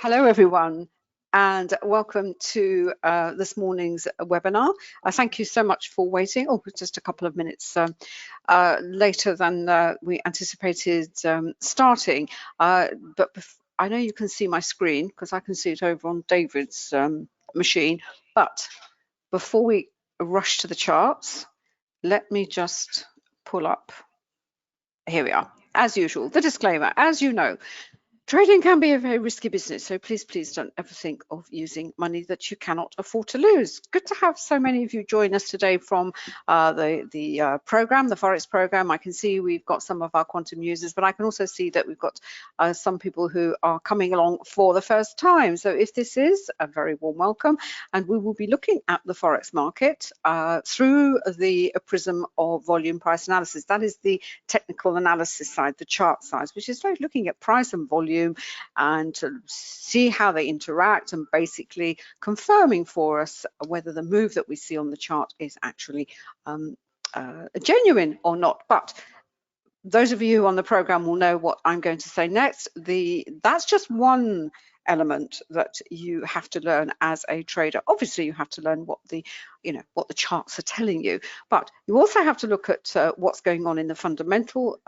Hello, everyone, and welcome to this morning's webinar. Thank you so much for waiting. Oh, just a couple of minutes later than we anticipated starting. But I know you can see my screen because I can see it over on David's machine. But before we rush to the charts, let me just pull up. Here we are. As usual, the disclaimer, as you know, trading can be a very risky business, so please don't ever think of using money that you cannot afford to lose. Good to have so many of you join us today from the program, the Forex program. I can see we've got some of our quantum users, but I can also see that we've got some people who are coming along for the first time. So if this is a very warm welcome, and we will be looking at the Forex market through the prism of volume price analysis. That is the technical analysis side, the chart side, which is looking at price and volume and to see how they interact and basically confirming for us whether the move that we see on the chart is actually genuine or not. But those of you on the program will know what I'm going to say next. That's just one element that you have to learn as a trader. Obviously, you have to learn what the charts are telling you, but you also have to look at what's going on in the fundamental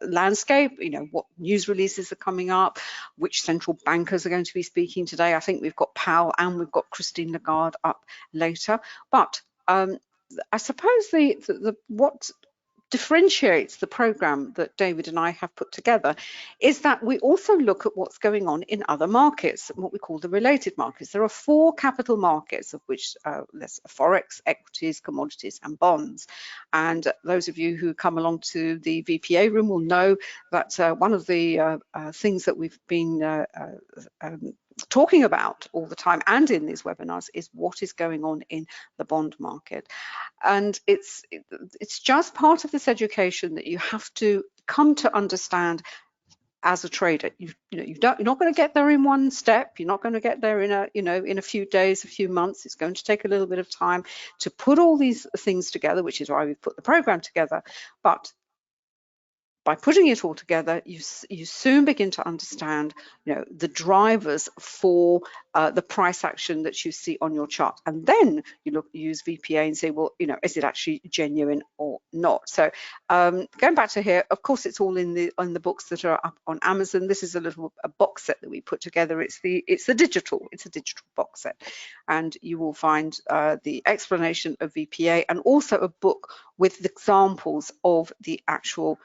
landscape. What news releases are coming up, which central bankers are going to be speaking today. I think we've got Powell and we've got Christine Lagarde up later. But I suppose what differentiates the program that David and I have put together is that we also look at what's going on in other markets, what we call the related markets. There are 4 capital markets, of which there's Forex, equities, commodities, and bonds. And those of you who come along to the VPA room will know that one of the things that we've been talking about all the time and in these webinars is what is going on in the bond market. And it's just part of this education that you have to come to understand as a trader. You're not going to get there in one step. You're not going to get there in a few days, a few months. It's going to take a little bit of time to put all these things together, which is why we've put the program together. But by putting it all together, you soon begin to understand, the drivers for the price action that you see on your chart, and then you use VPA and say, well, is it actually genuine or not? So going back to here, of course, it's all in the books that are up on Amazon. This is a box set that we put together. It's a digital box set, and you will find the explanation of VPA and also a book with examples of the actual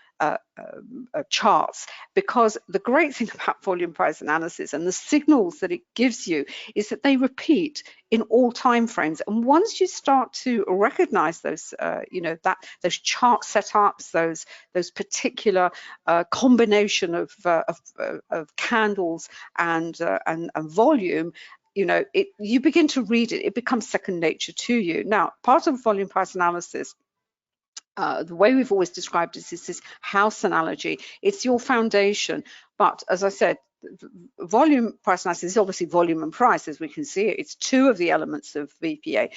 charts, because the great thing about volume price analysis and the signals that it gives you is that they repeat in all time frames. And once you start to recognize those those chart setups, those particular combination of candles and volume, you begin to read it. It becomes second nature to you. Now, part of volume price analysis, the way we've always described it is this house analogy. It's your foundation. But as I said, volume price analysis is obviously volume and price, as we can see. It's 2 of the elements of VPA.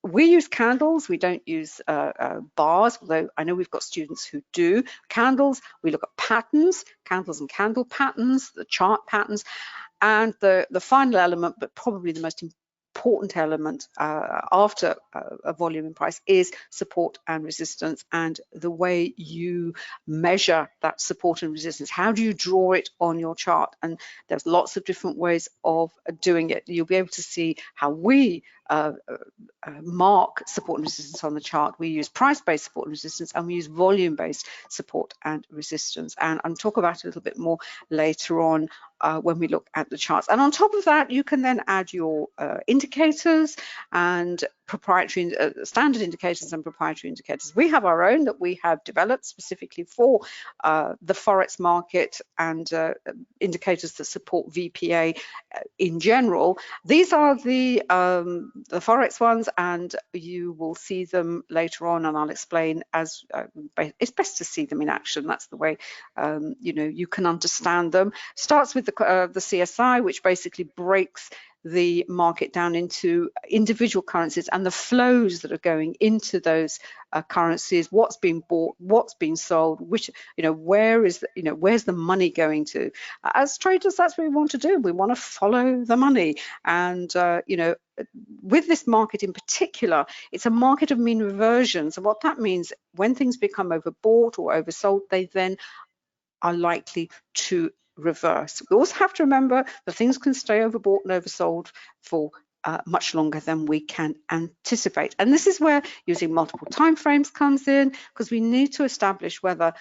We use candles, we don't use bars, although I know we've got students who do. Candles, we look at patterns, candles and candle patterns, the chart patterns, and the final element, but probably the most important element after a volume and price, is support and resistance, and the way you measure that support and resistance. How do you draw it on your chart? And there's lots of different ways of doing it. You'll be able to see how we mark support and resistance on the chart. We use price-based support and resistance, and we use volume-based support and resistance. And I'll talk about it a little bit more later on when we look at the charts. And on top of that, you can then add your indicators and proprietary standard indicators and proprietary indicators. We have our own that we have developed specifically for the Forex market, and indicators that support VPA in general. These are the Forex ones, and you will see them later on, and I'll explain as it's best to see them in action. That's the way you can understand them. Starts with the CSI, which basically breaks the market down into individual currencies and the flows that are going into those currencies, what's being bought, what's being sold, which, where is, where's the money going to? As traders, that's what we want to do. We want to follow the money. And, with this market in particular, it's a market of mean reversion. So what that means, when things become overbought or oversold, they then are likely to reverse. We also have to remember that things can stay overbought and oversold for much longer than we can anticipate. And this is where using multiple time frames comes in, because we need to establish whether,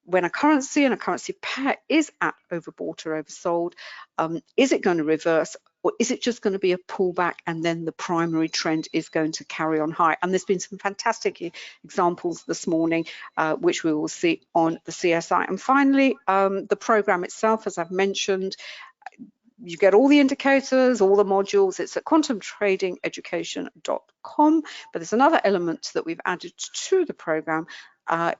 when a currency and a currency pair is at overbought or oversold, is it going to reverse, or is it just going to be a pullback and then the primary trend is going to carry on high? And there's been some fantastic examples this morning, which we will see on the CSI. And finally, the program itself, as I've mentioned, you get all the indicators, all the modules. It's at quantumtradingeducation.com. But there's another element that we've added to the program,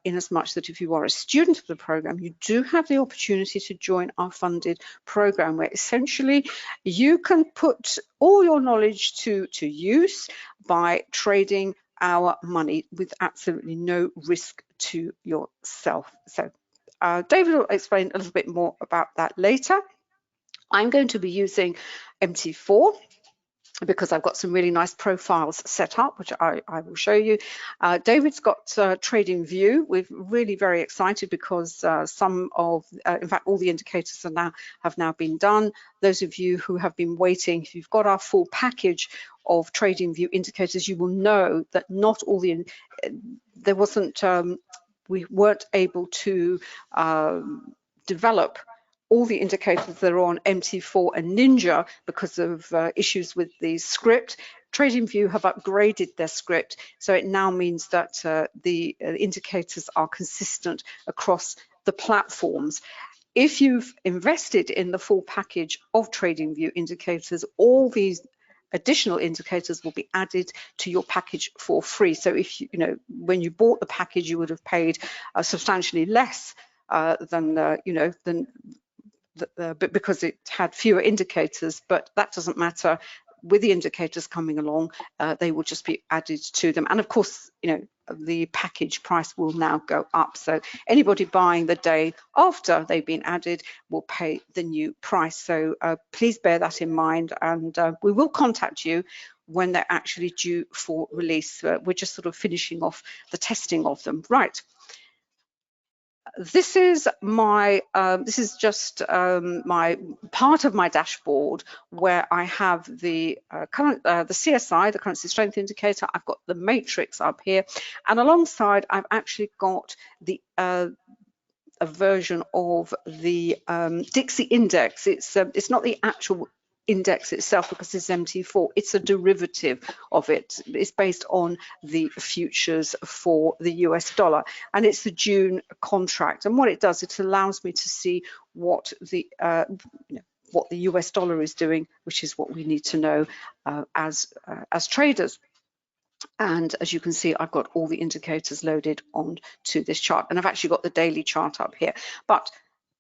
in as much that if you are a student of the program, you do have the opportunity to join our funded program, where essentially you can put all your knowledge to use by trading our money with absolutely no risk to yourself. So David will explain a little bit more about that later. I'm going to be using MT4 because I've got some really nice profiles set up, which I will show you. David's got Trading View. We're really very excited because some of, in fact, all the indicators have now been done. Those of you who have been waiting, if you've got our full package of Trading View indicators, you will know that not all the, there wasn't, we weren't able to develop all the indicators that are on MT4 and Ninja because of issues with the script. TradingView have upgraded their script, so it now means that the indicators are consistent across the platforms. If you've invested in the full package of TradingView indicators, all these additional indicators will be added to your package for free. So if when you bought the package, you would have paid substantially less but because it had fewer indicators, but that doesn't matter. With the indicators coming along, they will just be added to them. And of course, the package price will now go up. So anybody buying the day after they've been added will pay the new price. So please bear that in mind, and we will contact you when they're actually due for release. We're just sort of finishing off the testing of them. Right. This is my this is just my part of my dashboard where I have the the CSI, the currency strength indicator. I've got the matrix up here, and alongside I've actually got the a version of the Dixie index. It's not the actual index itself because it's MT4. It's a derivative of it. It's based on the futures for the US dollar, and it's the June contract. And what it does, it allows me to see what the US dollar is doing, which is what we need to know as traders. And as you can see, I've got all the indicators loaded onto this chart, and I've actually got the daily chart up here. But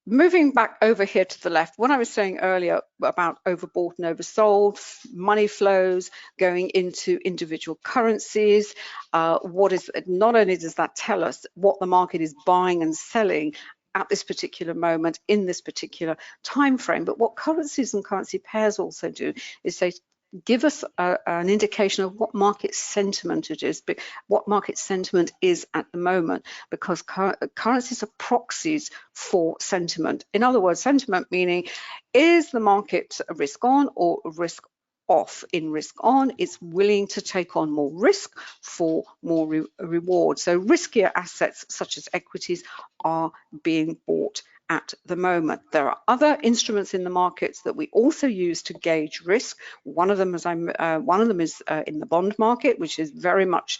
moving back over here to the left, what I was saying earlier about overbought and oversold, money flows going into individual currencies, what is, not only does that tell us what the market is buying and selling at this particular moment in this particular time frame, but what currencies and currency pairs also do is they give us an indication of what market sentiment it is, what market sentiment is at the moment, because currencies are proxies for sentiment. In other words, sentiment meaning, is the market risk on or risk off? In risk on, it's willing to take on more risk for more reward. So riskier assets such as equities are being bought at the moment. There are other instruments in the markets that we also use to gauge risk. One of them is in the bond market, which is very much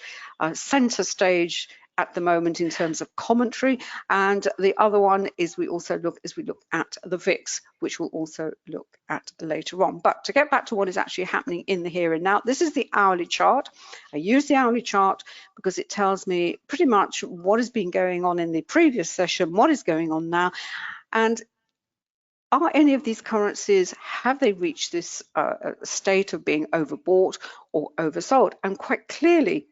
center stage at the moment in terms of commentary, and the other one is we look at the VIX, which we'll also look at later on. But to get back to what is actually happening in the here and now, this is the hourly chart. I use the hourly chart because it tells me pretty much what has been going on in the previous session, what is going on now, and are any of these currencies, have they reached this state of being overbought or oversold? And quite clearly,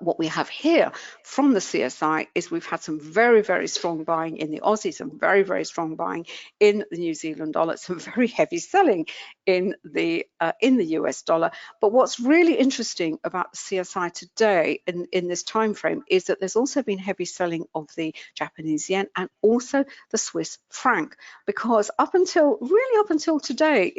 what we have here from the CSI is we've had some very, very strong buying in the Aussie, some very, very strong buying in the New Zealand dollar, some very heavy selling in the US dollar. But what's really interesting about the CSI today in this time frame is that there's also been heavy selling of the Japanese yen and also the Swiss franc, because up until today,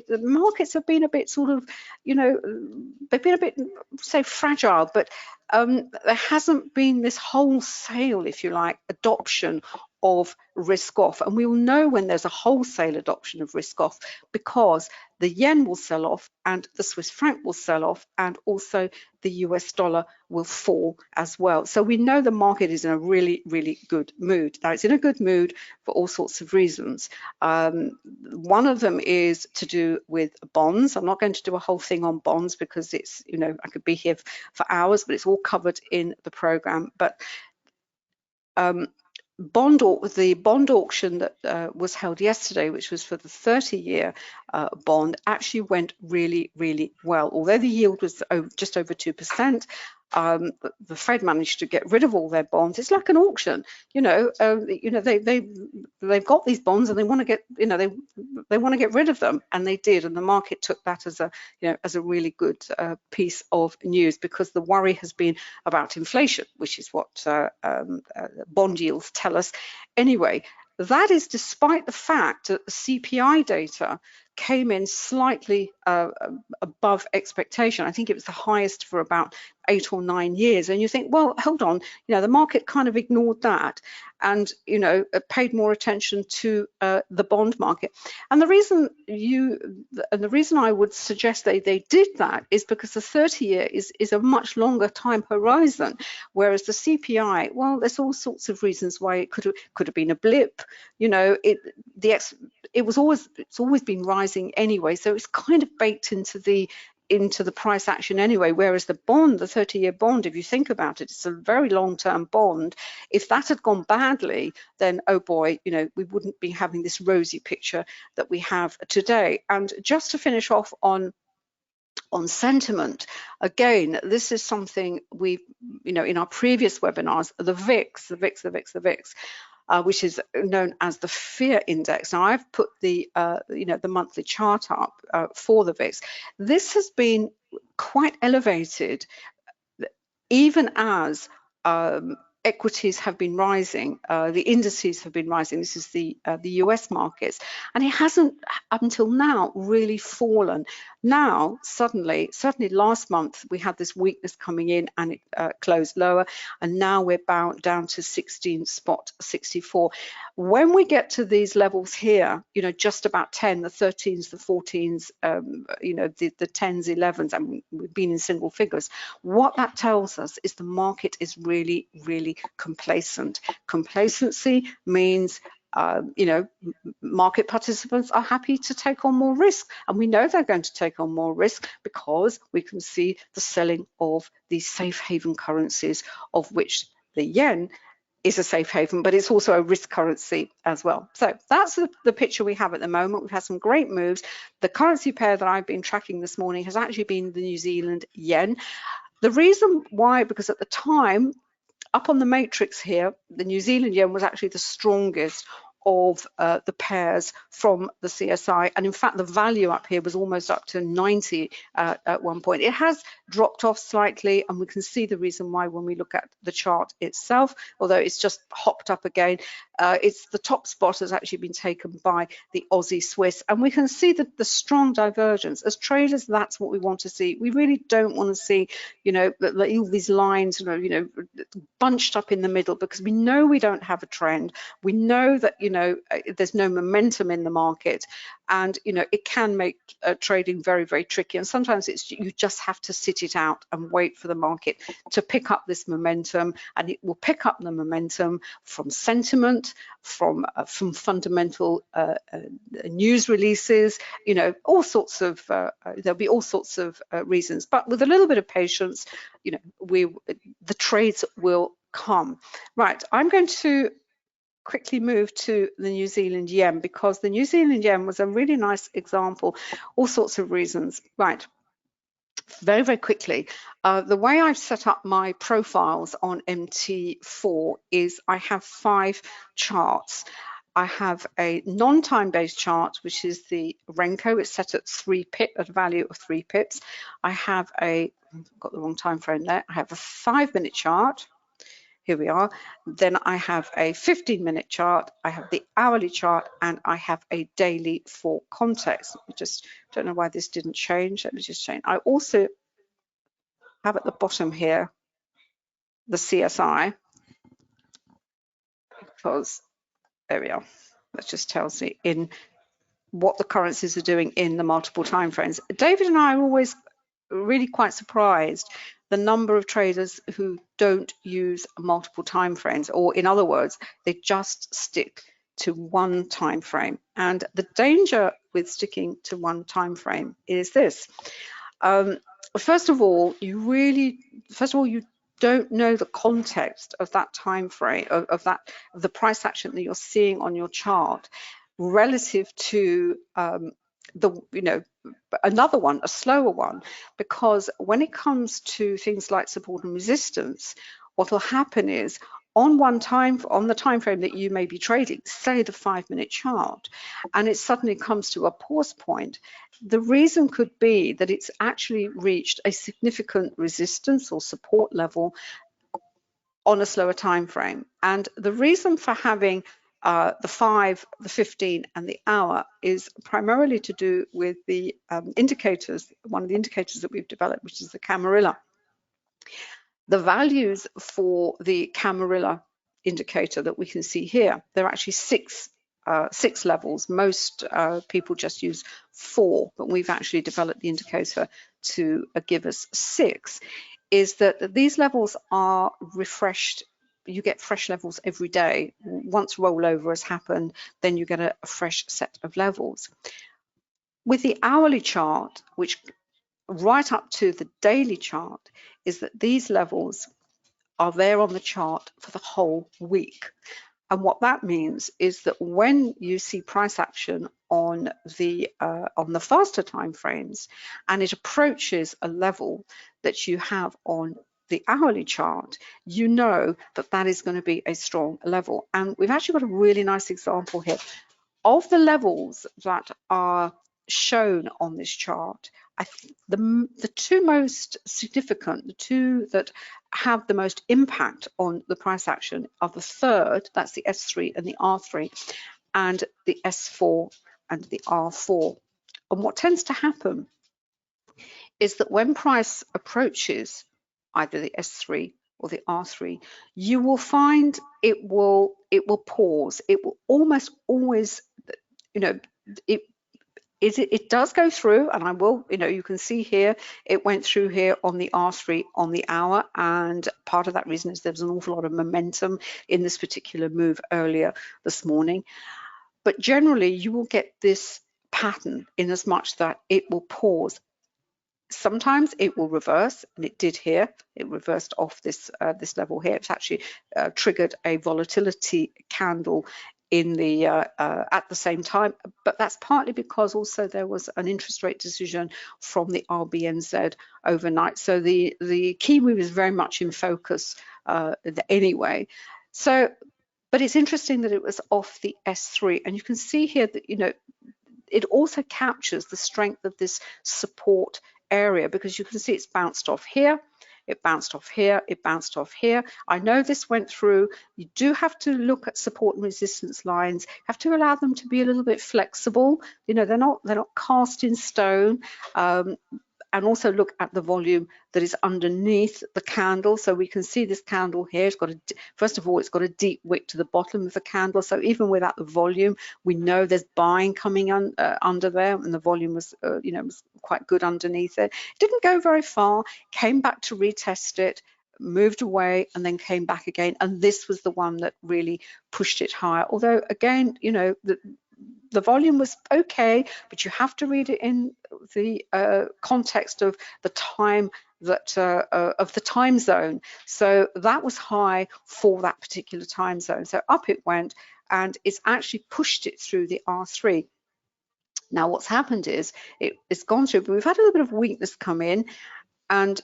the markets have been a bit sort of, they've been a bit, say, fragile, but there hasn't been this wholesale, if you like, adoption of risk off. And we will know when there's a wholesale adoption of risk off, because the yen will sell off and the Swiss franc will sell off, and also the US dollar will fall as well. So we know the market is in a really, really good mood. Now, it's in a good mood for all sorts of reasons. One of them is to do with bonds. I'm not going to do a whole thing on bonds because it's, I could be here for hours, but it's all covered in the program. But the bond auction that was held yesterday, which was for the 30-year bond, actually went really, really well. Although the yield was just over 2%, the Fed managed to get rid of all their bonds. It's like an auction, they've got these bonds and they want to get, they want to get rid of them, and they did. And the market took that as a really good piece of news, because the worry has been about inflation, which is what bond yields tell us. Anyway, that is despite the fact that the CPI data came in slightly above expectation. I think it was the highest for about 8 or 9 years. And you think, well, hold on, the market kind of ignored that and, paid more attention to the bond market. And the reason I would suggest they did that is because the 30-year is a much longer time horizon, whereas the CPI, well, there's all sorts of reasons why it could have been a blip. It's always been rising anyway, so it's kind of baked into the price action anyway, whereas the bond, the 30-year bond, if you think about it, it's a very long-term bond. If that had gone badly, then, oh boy, we wouldn't be having this rosy picture that we have today. And just to finish off on sentiment, again, this is something we, in our previous webinars, the VIX, which is known as the fear index. Now, I've put the monthly chart up for the VIX. This has been quite elevated, even as equities have been rising, the indices have been rising. This is the US markets, and it hasn't up until now really fallen. Now, certainly last month we had this weakness coming in and it closed lower, and now we're down to 16.64. When we get to these levels here, just about 10, the 13s, the 14s, the 10s, 11s, and we've been in single figures. What that tells us is the market is really, really complacent. Complacency means market participants are happy to take on more risk, and we know they're going to take on more risk because we can see the selling of these safe haven currencies, of which the yen is a safe haven, but it's also a risk currency as well. So that's the picture we have at the moment. We've had some great moves. The currency pair that I've been tracking this morning has actually been the New Zealand yen. The reason why, because at the time, up on the matrix here, the New Zealand yen was actually the strongest of the pairs from the CSI, and in fact the value up here was almost up to 90 at one point. It has dropped off slightly, and we can see the reason why when we look at the chart itself, although it's just hopped up again. It's the top spot has actually been taken by the Aussie Swiss, and we can see the strong divergence. As traders, that's what we want to see. We really don't want to see all these lines bunched up in the middle, because we know we don't have a trend. We know that there's no momentum in the market, and it can make trading very, very tricky. And sometimes you just have to sit it out and wait for the market to pick up this momentum, and it will pick up the momentum from sentiment, from fundamental news releases, all sorts of there'll be all sorts of reasons, but with a little bit of patience, the trades will come. Right, I'm going to quickly move to the New Zealand yen, because the New Zealand yen was a really nice example, all sorts of reasons. Right, very, very quickly. The way I've set up my profiles on MT4 is I have 5 charts. I have a non-time-based chart, which is the Renko. It's set at a value of 3 pips. I have got the wrong time frame there. I have a 5-minute chart. Here we are. Then I have a 15-minute chart. I have the hourly chart, and I have a daily for context. I just don't know why this didn't change. Let me just change. I also have at the bottom here the CSI, because there we are. That just tells me in what the currencies are doing in the multiple time frames. David and I are always really quite surprised the number of traders who don't use multiple time frames, or in other words, they just stick to one time frame. And the danger with sticking to one time frame is this. First of all, you don't know the context of that time frame, of the price action that you're seeing on your chart relative to another one, a slower one, because when it comes to things like support and resistance, what will happen is on the time frame that you may be trading, say the 5-minute chart, and it suddenly comes to a pause point, the reason could be that it's actually reached a significant resistance or support level on a slower time frame. And the reason for having the 5, the 15, and the hour is primarily to do with the indicators, one of the indicators that we've developed, which is the Camarilla. The values for the Camarilla indicator that we can see here, there are actually 6 levels. Most people just use 4, but we've actually developed the indicator to give us 6, is that these levels are refreshed. You get fresh levels every day. Once rollover has happened, then you get a fresh set of levels. With the hourly chart, which right up to the daily chart, is that these levels are there on the chart for the whole week. And what that means is that when you see price action on the faster time frames, and it approaches a level that you have on the hourly chart, you know that that is going to be a strong level. And we've actually got a really nice example here of the levels that are shown on this chart. The 2 most significant, the 2 that have the most impact on the price action are the 3rd, that's the S3 and the R3, and the S4 and the R4. And what tends to happen is that when price approaches either the S3 or the R3, you will find it will pause. It will almost always, it does go through, and I will, you can see here, it went through here on the R3 on the hour, and part of that reason is there's an awful lot of momentum in this particular move earlier this morning. But generally, you will get this pattern in as much that it will pause. Sometimes it will reverse, and it did here. It reversed off this level here. It's actually triggered a volatility candle in the at the same time, but that's partly because also there was an interest rate decision from the RBNZ overnight. So the Kiwi was very much in focus anyway. So, but it's interesting that it was off the S3, and you can see here that it also captures the strength of this support area, because you can see it's bounced off here, it bounced off here, it bounced off here. I know this went through. You do have to look at support and resistance lines. You have to allow them to be a little bit flexible. They're not cast in stone. And also look at the volume that is underneath the candle. So we can see this candle here. It's got first of all, it's got a deep wick to the bottom of the candle. So even without the volume, we know there's buying coming under there, and the volume was, was quite good underneath it. It didn't go very far. Came back to retest it, moved away, and then came back again. And this was the one that really pushed it higher. Although again, the volume was okay, but you have to read it in the context of the time that of the time zone. So that was high for that particular time zone. So up it went, and it's actually pushed it through the R3. Now what's happened is it's gone through, but we've had a little bit of weakness come in, and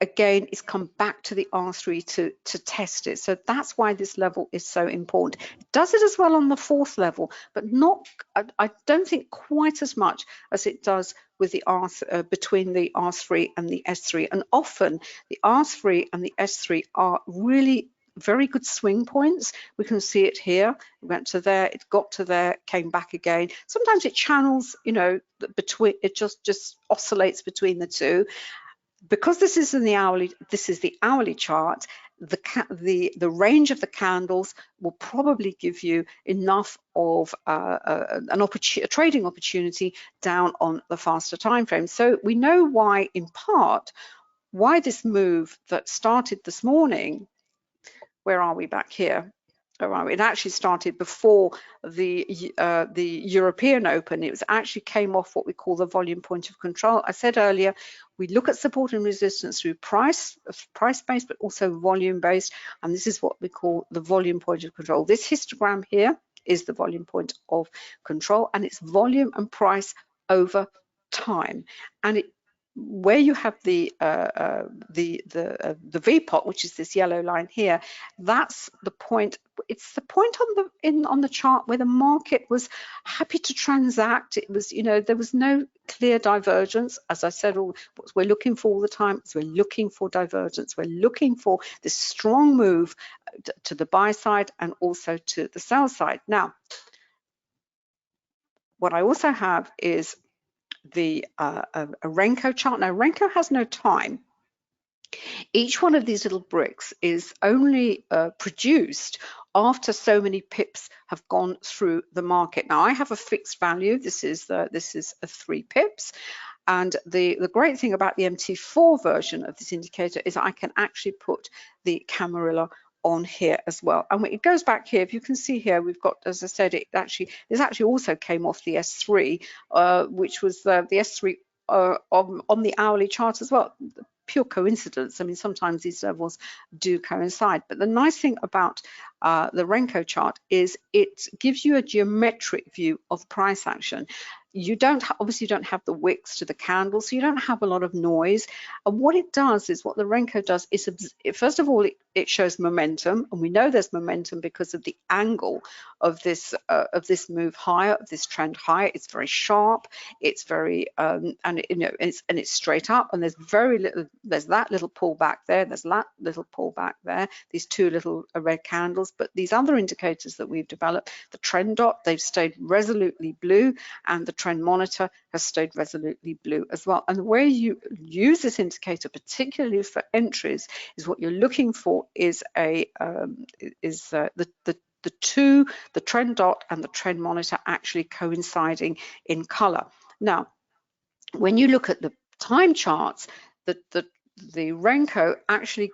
again, it's come back to the R3 to test it. So that's why this level is so important. It does it as well on the fourth level, but not, I don't think quite as much as it does with the between the R3 and the S3. And often the R3 and the S3 are really very good swing points. We can see it here. It went to there, it got to there, came back again. Sometimes it channels, you know, between, it just oscillates between the two. Because this is in the hourly, this is the hourly chart, the range of the candles will probably give you enough of a trading opportunity down on the faster time frame. So we know why, in part, why this move that started this morning, where are we back here? It actually started before the European Open. It was actually came off what we call the volume point of control. I said earlier, we look at support and resistance through price-based, but also volume-based, and this is what we call the volume point of control. This histogram here is the volume point of control, and it's volume and price over time. And where you have the VPOT, which is this yellow line here, that's the point. It's the point on the chart where the market was happy to transact. It was, you know, there was no clear divergence. As I said, what we're looking for all the time is we're looking for divergence. We're looking for this strong move to the buy side and also to the sell side. Now, what I also have is a Renko chart. Now, Renko has no time. Each one of these little bricks is only produced after so many pips have gone through the market. Now, I have a fixed value. This is a 3 pips. And the great thing about the MT4 version of this indicator is I can actually put the Camarilla on here as well. And when it goes back here, if you can see here, we've got, as I said, this actually also came off the S3, which was the S3 on the hourly chart as well. Pure coincidence. I mean, sometimes these levels do coincide. But the nice thing about the Renko chart is it gives you a geometric view of price action. You obviously don't have the wicks to the candle, so you don't have a lot of noise. And what it does is, what the Renko does is, first of all, it shows momentum, and we know there's momentum because of the angle of this move higher, of this trend higher. It's very sharp. It's very and it's straight up, and there's very little. There's that little pullback there. There's that little pullback there. These two little red candles, but these other indicators that we've developed, the trend dot, they've stayed resolutely blue, and the trend monitor has stayed resolutely blue as well. And the way you use this indicator, particularly for entries, is what you're looking for is the trend dot and the trend monitor actually coinciding in color. Now, when you look at the time charts, the Renko actually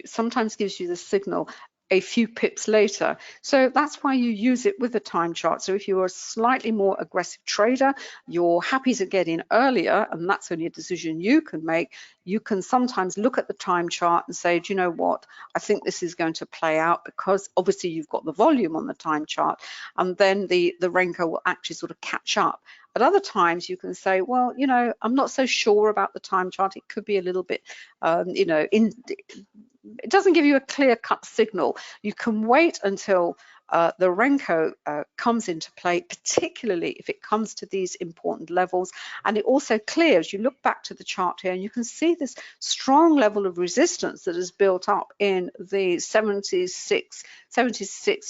sometimes gives you the signal a few pips later. So that's why you use it with the time chart. So if you're a slightly more aggressive trader, you're happy to get in earlier, and that's only a decision you can make. You can sometimes look at the time chart and say, do you know what, I think this is going to play out, because obviously you've got the volume on the time chart, and then the Renko will actually sort of catch up. At other times, you can say, well, you know, I'm not so sure about the time chart. It could be a little bit, you know, it doesn't give you a clear-cut signal. You can wait until the Renko comes into play, particularly if it comes to these important levels. And it also clears. You look back to the chart here, and you can see this strong level of resistance that is built up in the 76,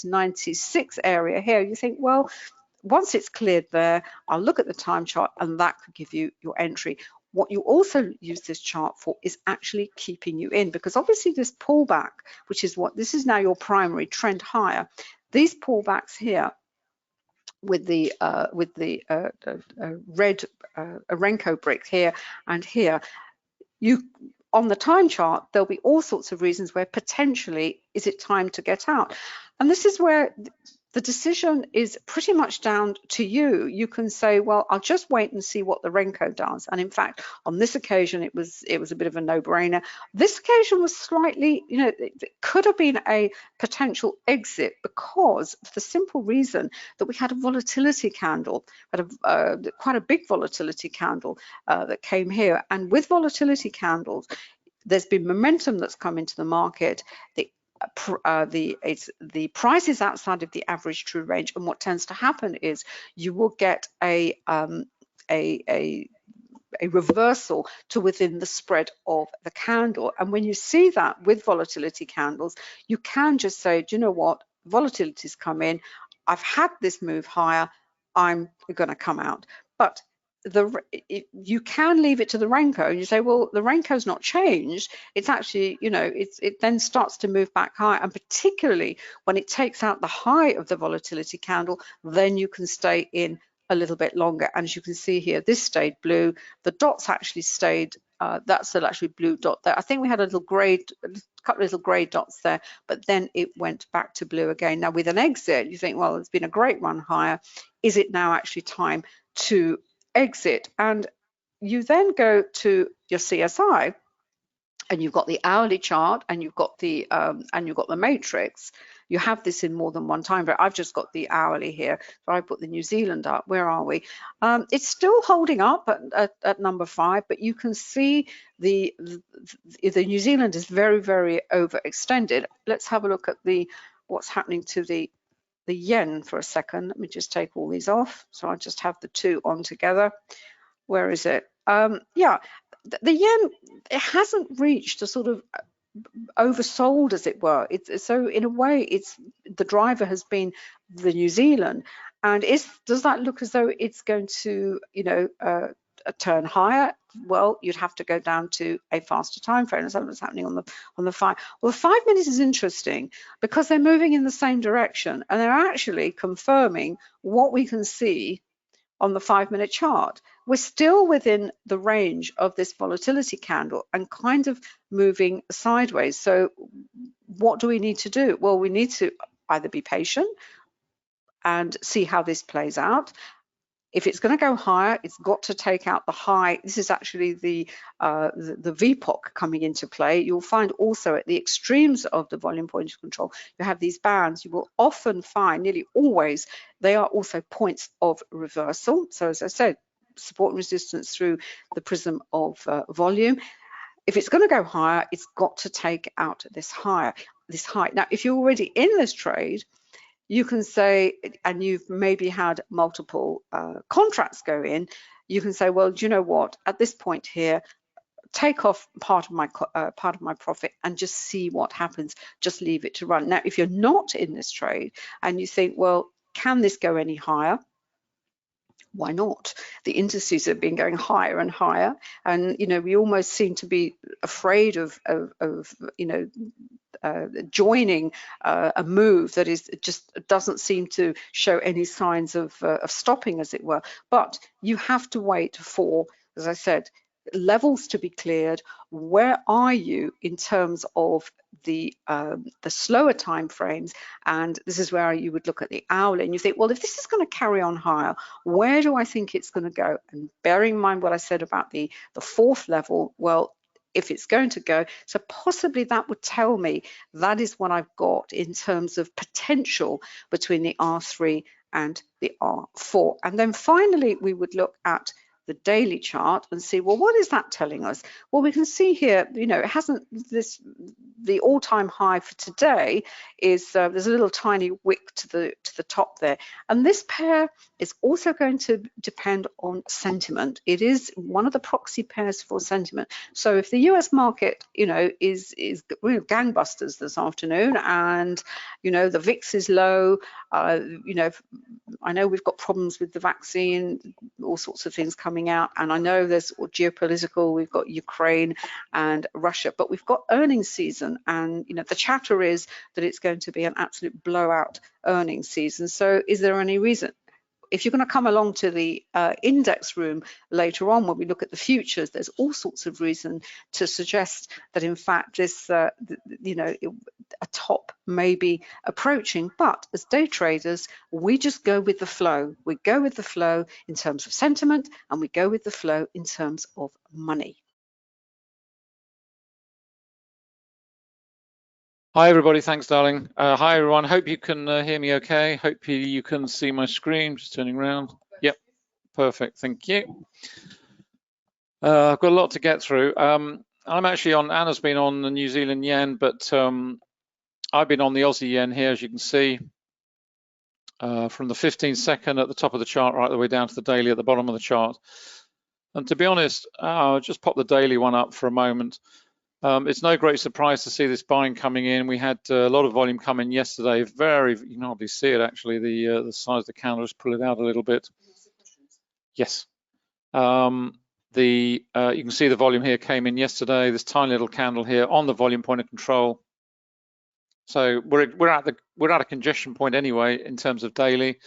96 area here. You think, well, once it's cleared there, I'll look at the time chart, and that could give you your entry. What you also use this chart for is actually keeping you in, because obviously this pullback, which is this is now your primary trend higher. These pullbacks here with the red Renko brick here and here, on the time chart, there'll be all sorts of reasons where potentially is it time to get out. And this is where the decision is pretty much down to you. You can say, well, I'll just wait and see what the Renko does. And in fact, on this occasion, it was a bit of a no-brainer. This occasion was slightly, it could have been a potential exit, because for the simple reason that we had a volatility candle, quite a big volatility candle that came here. And with volatility candles, there's been momentum that's come into the market. The price is outside of the average true range, and what tends to happen is you will get a reversal to within the spread of the candle. And when you see that with volatility candles, you can just say, do you know what, volatility's come in, I've had this move higher, I'm going to come out. But you can leave it to the Renko, and you say, well, the Renko's not changed. It's actually, it then starts to move back high, and particularly when it takes out the high of the volatility candle, then you can stay in a little bit longer. And as you can see here, this stayed blue. The dots actually stayed. That's an actually blue dot there. I think we had a couple of little grey dots there, but then it went back to blue again. Now with an exit, you think, well, it's been a great run higher. Is it now actually time to exit? And you then go to your CSI, and you've got the hourly chart, and you've got the matrix. You have this in more than one time, but I've just got the hourly here. So I put the New Zealand up. Where are we? It's still holding up at number 5, but you can see the New Zealand is very, very overextended. Let's have a look at what's happening to the yen for a second. Let me just take all these off. So I just have the two on together. Where is it? Yeah, the yen, it hasn't reached a sort of oversold, as it were. So in a way, the driver has been the New Zealand, and does that look as though it's going to turn higher? Well, you'd have to go down to a faster time frame. That's what's happening on the 5. Well, the 5 minutes is interesting because they're moving in the same direction, and they're actually confirming what we can see on the 5-minute chart. We're still within the range of this volatility candle and kind of moving sideways. So what do we need to do? Well, we need to either be patient and see how this plays out. If it's going to go higher, it's got to take out the high. This is actually the VPOC coming into play. You'll find also at the extremes of the volume point of control, you have these bands. You will often find, nearly always, they are also points of reversal. So as I said, support and resistance through the prism of volume. If it's going to go higher, it's got to take out this high. Now, if you're already in this trade, you can say, and you've maybe had multiple contracts go in, you can say, well, do you know what? At this point here, take off part of my profit and just see what happens. Just leave it to run. Now, if you're not in this trade and you think, well, can this go any higher? Why not? The indices have been going higher and higher, and we almost seem to be afraid of joining a move that just doesn't seem to show any signs of stopping, as it were. But you have to wait for, as I said, levels to be cleared. Where are you in terms of the slower time frames? And this is where you would look at the hourly and you think, well, if this is going to carry on higher, where do I think it's going to go? And bearing in mind what I said about the 4th level, well, if it's going to go, so possibly that would tell me that is what I've got in terms of potential between the R3 and the R4. And then finally, we would look at the daily chart and see, well, what is that telling us? Well, we can see here, it hasn't, the all-time high for today is there's a little tiny wick to the top there, and this pair is also going to depend on sentiment. It is one of the proxy pairs for sentiment. So if the US market, is gangbusters this afternoon, and the VIX is low, I know we've got problems with the vaccine, all sorts of things coming out, and I know there's geopolitical, we've got Ukraine and Russia, but we've got earnings season, and the chatter is that it's going to be an absolute blowout earnings season. So is there any reason? if you're going to come along to the index room later on, when we look at the futures, there's all sorts of reason to suggest that in fact this, you know, a top may be approaching. But as day traders, we just go with the flow. We go with the flow in terms of sentiment, and we go with the flow in terms of money. Hi everybody, thanks darling. Hi everyone, hope you can hear me okay. Hope you can see my screen, just turning around. Yep, perfect, thank you. I've got a lot to get through. I'm actually on, Anna's been on the New Zealand yen, but I've been on the Aussie yen here, as you can see, from the 15-second at the top of the chart right the way down to the daily at the bottom of the chart. And to be honest, I'll just pop the daily one up for a moment. It's no great surprise to see this buying coming in. We had a lot of volume come in yesterday. You can hardly see it actually. The size of the candle, just pull it out a little bit. Yes. You can see the volume here came in yesterday. This tiny little candle here on the volume point of control. So we're at a congestion point anyway in terms of daily.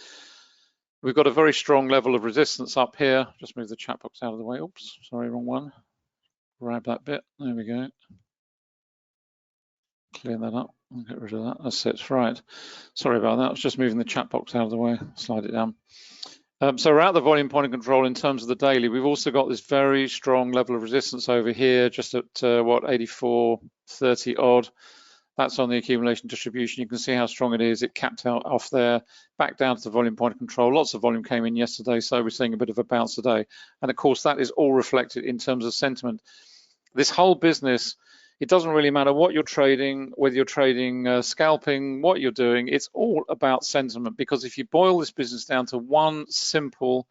We've got a very strong level of resistance up here. Just move the chat box out of the way. Oops, sorry, wrong one. Grab that bit. There we go. Clear that up. I'll get rid of that. That's it. Right. Sorry about that. I was just moving the chat box out of the way. Slide it down. So we're at the volume point of control in terms of the daily. We've also got this very strong level of resistance over here, just at what, 84.30 odd. That's on the accumulation distribution. You can see how strong it is. It capped out off there, back down to the volume point of control. Lots of volume came in yesterday, so we're seeing a bit of a bounce today. And of course, that is all reflected in terms of sentiment. This whole business, it doesn't really matter what you're trading, whether you're trading scalping, what you're doing, it's all about sentiment. Because if you boil this business down to one simple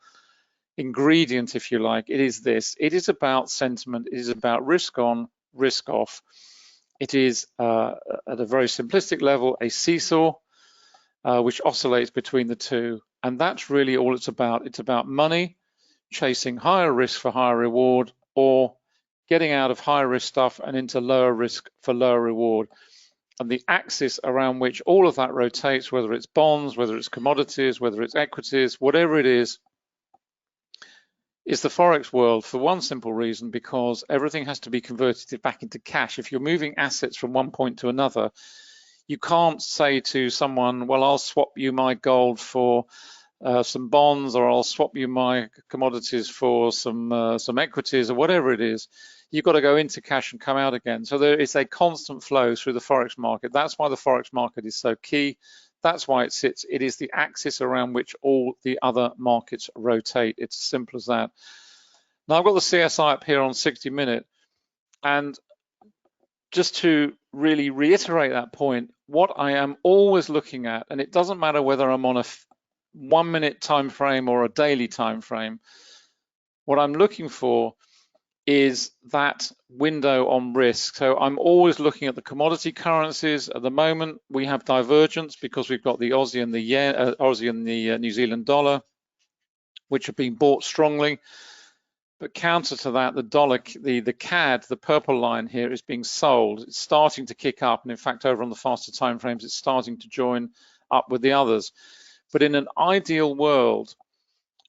ingredient, if you like, it is this. It is about sentiment. It is about risk on, risk off. It is, at a very simplistic level, a seesaw, which oscillates between the two. And that's really all it's about. It's about money, chasing higher risk for higher reward, or getting out of high risk stuff and into lower risk for lower reward. And the axis around which all of that rotates, whether it's bonds, whether it's commodities, whether it's equities, whatever it is the Forex world, for one simple reason, because everything has to be converted back into cash. If you're moving assets from one point to another, you can't say to someone, well, I'll swap you my gold for some bonds, or I'll swap you my commodities for some equities, or whatever it is. You've got to go into cash and come out again. So there is a constant flow through the Forex market. That's why the Forex market is so key. That's why it sits. It is the axis around which all the other markets rotate. It's as simple as that. Now I've got the CSI up here on 60-minute, and just to really reiterate that point, what I am always looking at, and it doesn't matter whether I'm on a 1-minute time frame or a daily time frame, what I'm looking for is that window on risk. So I'm always looking at the commodity currencies. At the moment, we have divergence because we've got the Aussie and the yen, Aussie and the New Zealand dollar, which have been bought strongly. But counter to that, the dollar, the CAD, the purple line here, is being sold. It's starting to kick up, and in fact, over on the faster time frames, it's starting to join up with the others. But in an ideal world,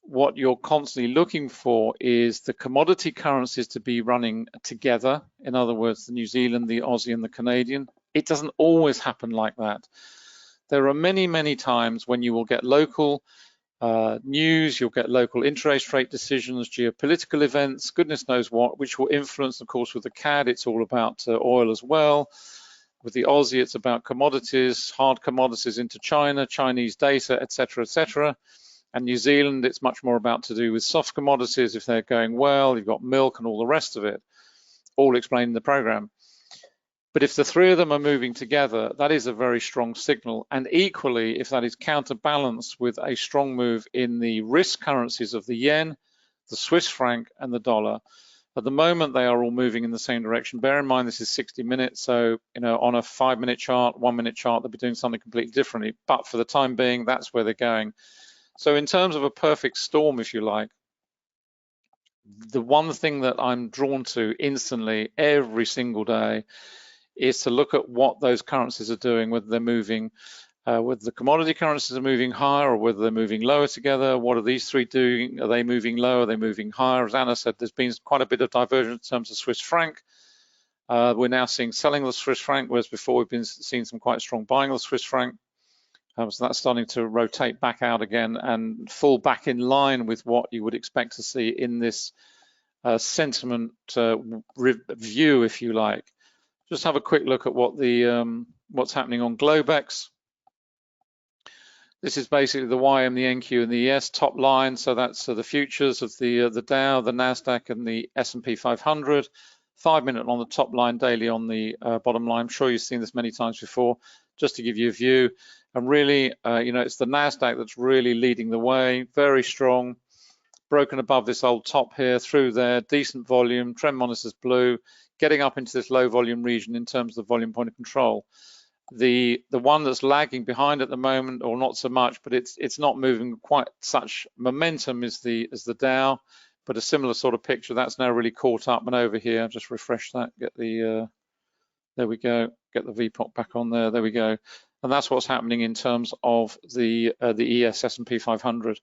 what you're constantly looking for is the commodity currencies to be running together. In other words, the New Zealand, the Aussie, and the Canadian. It doesn't always happen like that. There are many, many times when you will get local news, you'll get local interest rate decisions, geopolitical events, goodness knows what, which will influence, of course, with the CAD, it's all about oil as well. With the Aussie, it's about commodities, hard commodities into China, Chinese data, etc., etc. And New Zealand, it's much more about to do with soft commodities. If they're going well, you've got milk and all the rest of it, all explained in the program. But if the three of them are moving together, that is a very strong signal. And equally, if that is counterbalanced with a strong move in the risk currencies of the yen, the Swiss franc, and the dollar, at the moment, they are all moving in the same direction. Bear in mind, this is 60 minutes. So, you know, on a 5-minute chart, 1-minute chart, they'll be doing something completely differently. But for the time being, that's where they're going. So in terms of a perfect storm, if you like, the one thing that I'm drawn to instantly every single day is to look at what those currencies are doing, whether they're moving whether the commodity currencies are moving higher or whether they're moving lower together. What are these three doing? Are they moving lower? Are they moving higher? As Anna said, there's been quite a bit of divergence in terms of Swiss franc. We're now seeing selling of the Swiss franc, whereas before we've been seeing some quite strong buying of the Swiss franc. So that's starting to rotate back out again and fall back in line with what you would expect to see in this sentiment review, if you like. Just have a quick look at what the what's happening on Globex. This is basically the YM, the NQ, and the ES top line. So that's the futures of the Dow, the Nasdaq, and the S&P 500. 5 minute on the top line, daily on the bottom line. I'm sure you've seen this many times before, just to give you a view. And really, you know, it's the Nasdaq that's really leading the way, very strong, broken above this old top here, through there, decent volume, trend monitor's blue, getting up into this low volume region in terms of the volume point of control. The one that's lagging behind at the moment, or not so much, but it's not moving quite such momentum as the Dow, but a similar sort of picture. That's now really caught up and over here. Just refresh that, get the there we go, get the VPOC back on there. There we go. And that's what's happening in terms of the ES S&P 500.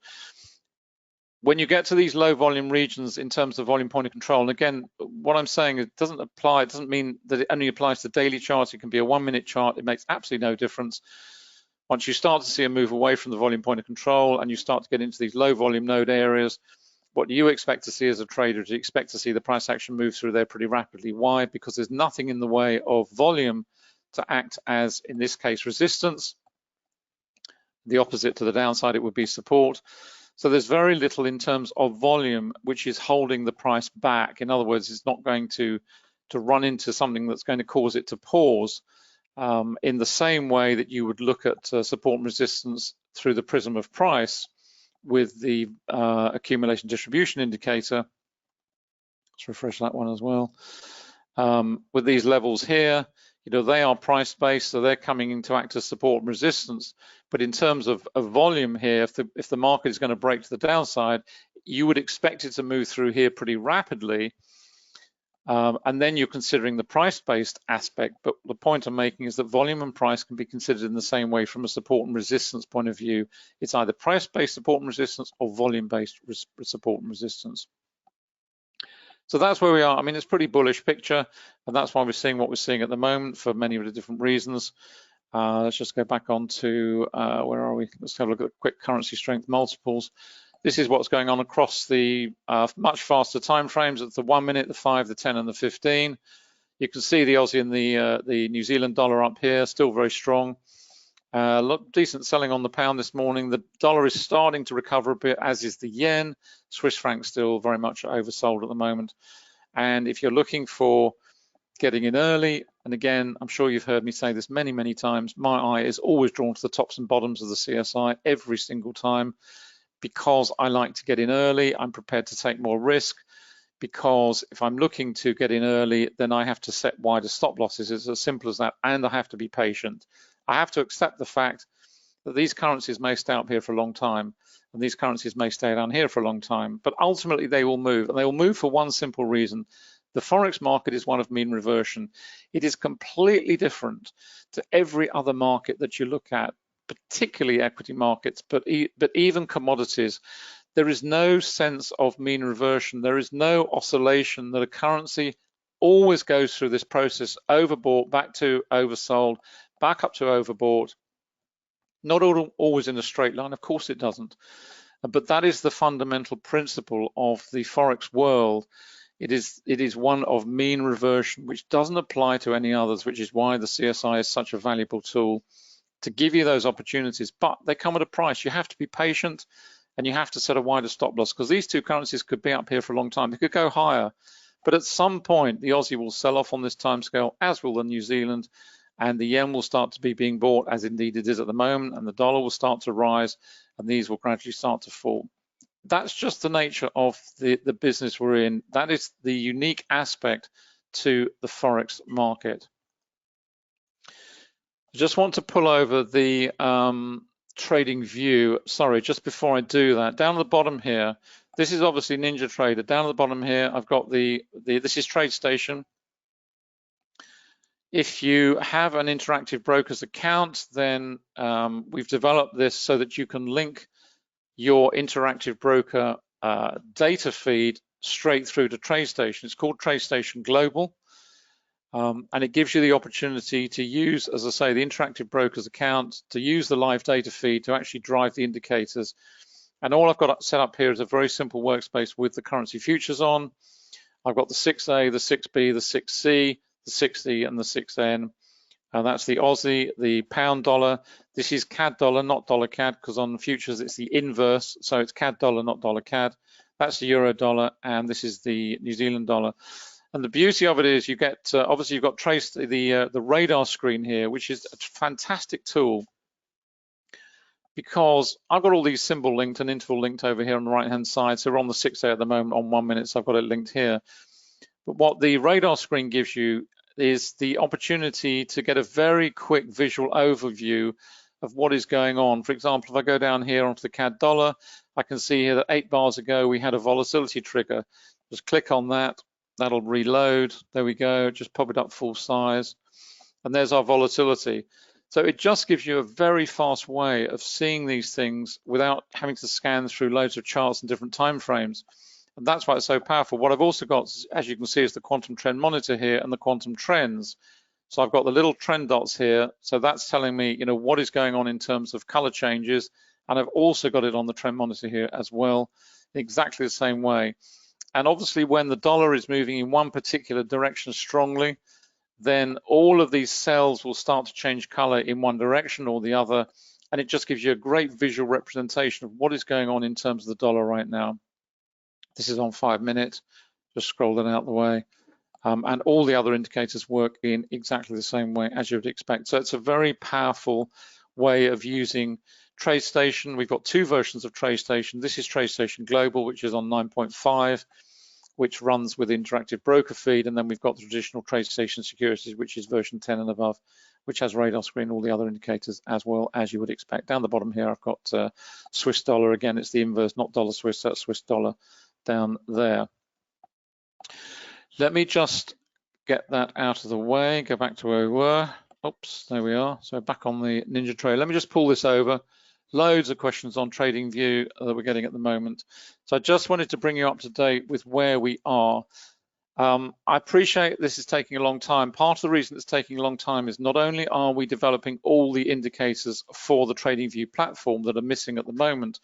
When you get to these low volume regions in terms of volume point of control, and again, what I'm saying, it doesn't apply, it doesn't mean that it only applies to daily charts. It can be a 1 minute chart. It makes absolutely no difference. Once you start to see a move away from the volume point of control and you start to get into these low volume node areas, what you expect to see as a trader is you expect to see the price action move through there pretty rapidly. Why? Because there's nothing in the way of volume to act as, in this case, resistance. The opposite to the downside, it would be support. So there's very little in terms of volume which is holding the price back. In other words, it's not going to run into something that's going to cause it to pause in the same way that you would look at support and resistance through the prism of price with the accumulation distribution indicator. Let's refresh that one as well. With these levels here, you know, they are price-based, so they're coming into act as support and resistance. But in terms of volume here, if the market is going to break to the downside, you would expect it to move through here pretty rapidly. And then you're considering the price-based aspect. But the point I'm making is that volume and price can be considered in the same way from a support and resistance point of view. It's either price-based support and resistance or volume-based support and resistance. So that's where we are. I mean, it's a pretty bullish picture, and that's why we're seeing what we're seeing at the moment for many of the different reasons. Let's just go back on to, where are we? Let's have a look at quick currency strength multiples. This is what's going on across the much faster time frames. It's the 1 minute, the 5, the 10, and the 15. You can see the Aussie and the New Zealand dollar up here, still very strong. Decent selling on the pound this morning. The dollar is starting to recover a bit, as is the yen. Swiss franc still very much oversold at the moment. And if you're looking for getting in early, and again, I'm sure you've heard me say this many, many times, my eye is always drawn to the tops and bottoms of the CSI every single time, because I like to get in early. I'm prepared to take more risk, because if I'm looking to get in early, then I have to set wider stop losses. It's as simple as that, and I have to be patient. I have to accept the fact that these currencies may stay up here for a long time, and these currencies may stay down here for a long time, but ultimately they will move, and they will move for one simple reason. The Forex market is one of mean reversion. It is completely different to every other market that you look at, particularly equity markets, but even commodities. There is no sense of mean reversion. There is no oscillation that a currency always goes through this process, overbought, back to oversold, back up to overbought, not always in a straight line. Of course it doesn't. But that is the fundamental principle of the Forex world. It is one of mean reversion, which doesn't apply to any others, which is why the CSI is such a valuable tool to give you those opportunities. But they come at a price. You have to be patient, and you have to set a wider stop loss, because these two currencies could be up here for a long time. They could go higher. But at some point, the Aussie will sell off on this timescale, as will the New Zealand, and the yen will start to be being bought, as indeed it is at the moment, and the dollar will start to rise, and these will gradually start to fall. That's just the nature of the business we're in. That is the unique aspect to the Forex market. I just want to pull over the trading view. Sorry, just before I do that, down at the bottom here, this is obviously Ninja Trader. Down at the bottom here, I've got this is Tradestation. If you have an interactive broker's account, then we've developed this so that you can link your interactive broker data feed straight through to Tradestation. It's called Tradestation Global, and it gives you the opportunity to use, as I say, the interactive broker's account, to use the live data feed to actually drive the indicators. And all I've got set up here is a very simple workspace with the currency futures on. I've got the 6A, the 6B, the 6C, the 6D, and the 6N. That's the Aussie, the pound dollar. This is CAD dollar, not dollar CAD, because on the futures it's the inverse, so it's CAD dollar, not dollar CAD. That's the euro dollar, and this is the New Zealand dollar. And the beauty of it is you get, obviously you've got the radar screen here, which is a fantastic tool, because I've got all these symbol linked and interval linked over here on the right-hand side. So we're on the 6A at the moment on 1 minute, so I've got it linked here. But what the radar screen gives you is the opportunity to get a very quick visual overview of what is going on. For example, if I go down here onto the CAD dollar, I can see here that 8 bars ago we had a volatility trigger. Just click on that, that'll reload. There we go, just pop it up full size. And there's our volatility. So it just gives you a very fast way of seeing these things without having to scan through loads of charts and different time frames. And that's why it's so powerful. What I've also got, as you can see, is the quantum trend monitor here and the quantum trends. So I've got the little trend dots here. So that's telling me, you know, what is going on in terms of color changes. And I've also got it on the trend monitor here as well, exactly the same way. And obviously when the dollar is moving in one particular direction strongly, then all of these cells will start to change color in one direction or the other. And it just gives you a great visual representation of what is going on in terms of the dollar right now. This is on 5 minutes, just scroll that out the way. And all the other indicators work in exactly the same way as you would expect. So it's a very powerful way of using Tradestation. We've got 2 versions of Tradestation. This is Tradestation Global, which is on 9.5, which runs with interactive broker feed. And then we've got the traditional Tradestation Securities, which is version 10 and above, which has radar screen, all the other indicators as well as you would expect. Down the bottom here, I've got Swiss dollar. Again, it's the inverse, not dollar Swiss, that's Swiss dollar down there. Let me just get that out of the way, go back to where we were. Oops, there we are. So back on the NinjaTrader. Let me just pull this over. Loads of questions on TradingView that we're getting at the moment. So I just wanted to bring you up to date with where we are. I appreciate this is taking a long time. Part of the reason it's taking a long time is not only are we developing all the indicators for the TradingView platform that are missing at the moment,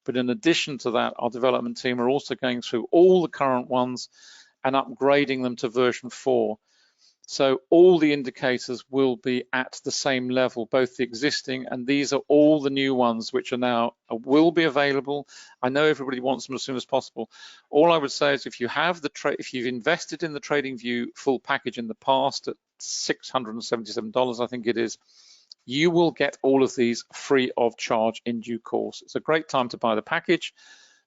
but in addition to that, our development team are also going through all the current ones and upgrading them to version 4. So all the indicators will be at the same level, both the existing, and these are all the new ones which are now will be available. I know everybody wants them as soon as possible. All I would say is if you have if you've invested in the TradingView full package in the past at $677, I think it is, you will get all of these free of charge in due course. It's a great time to buy the package,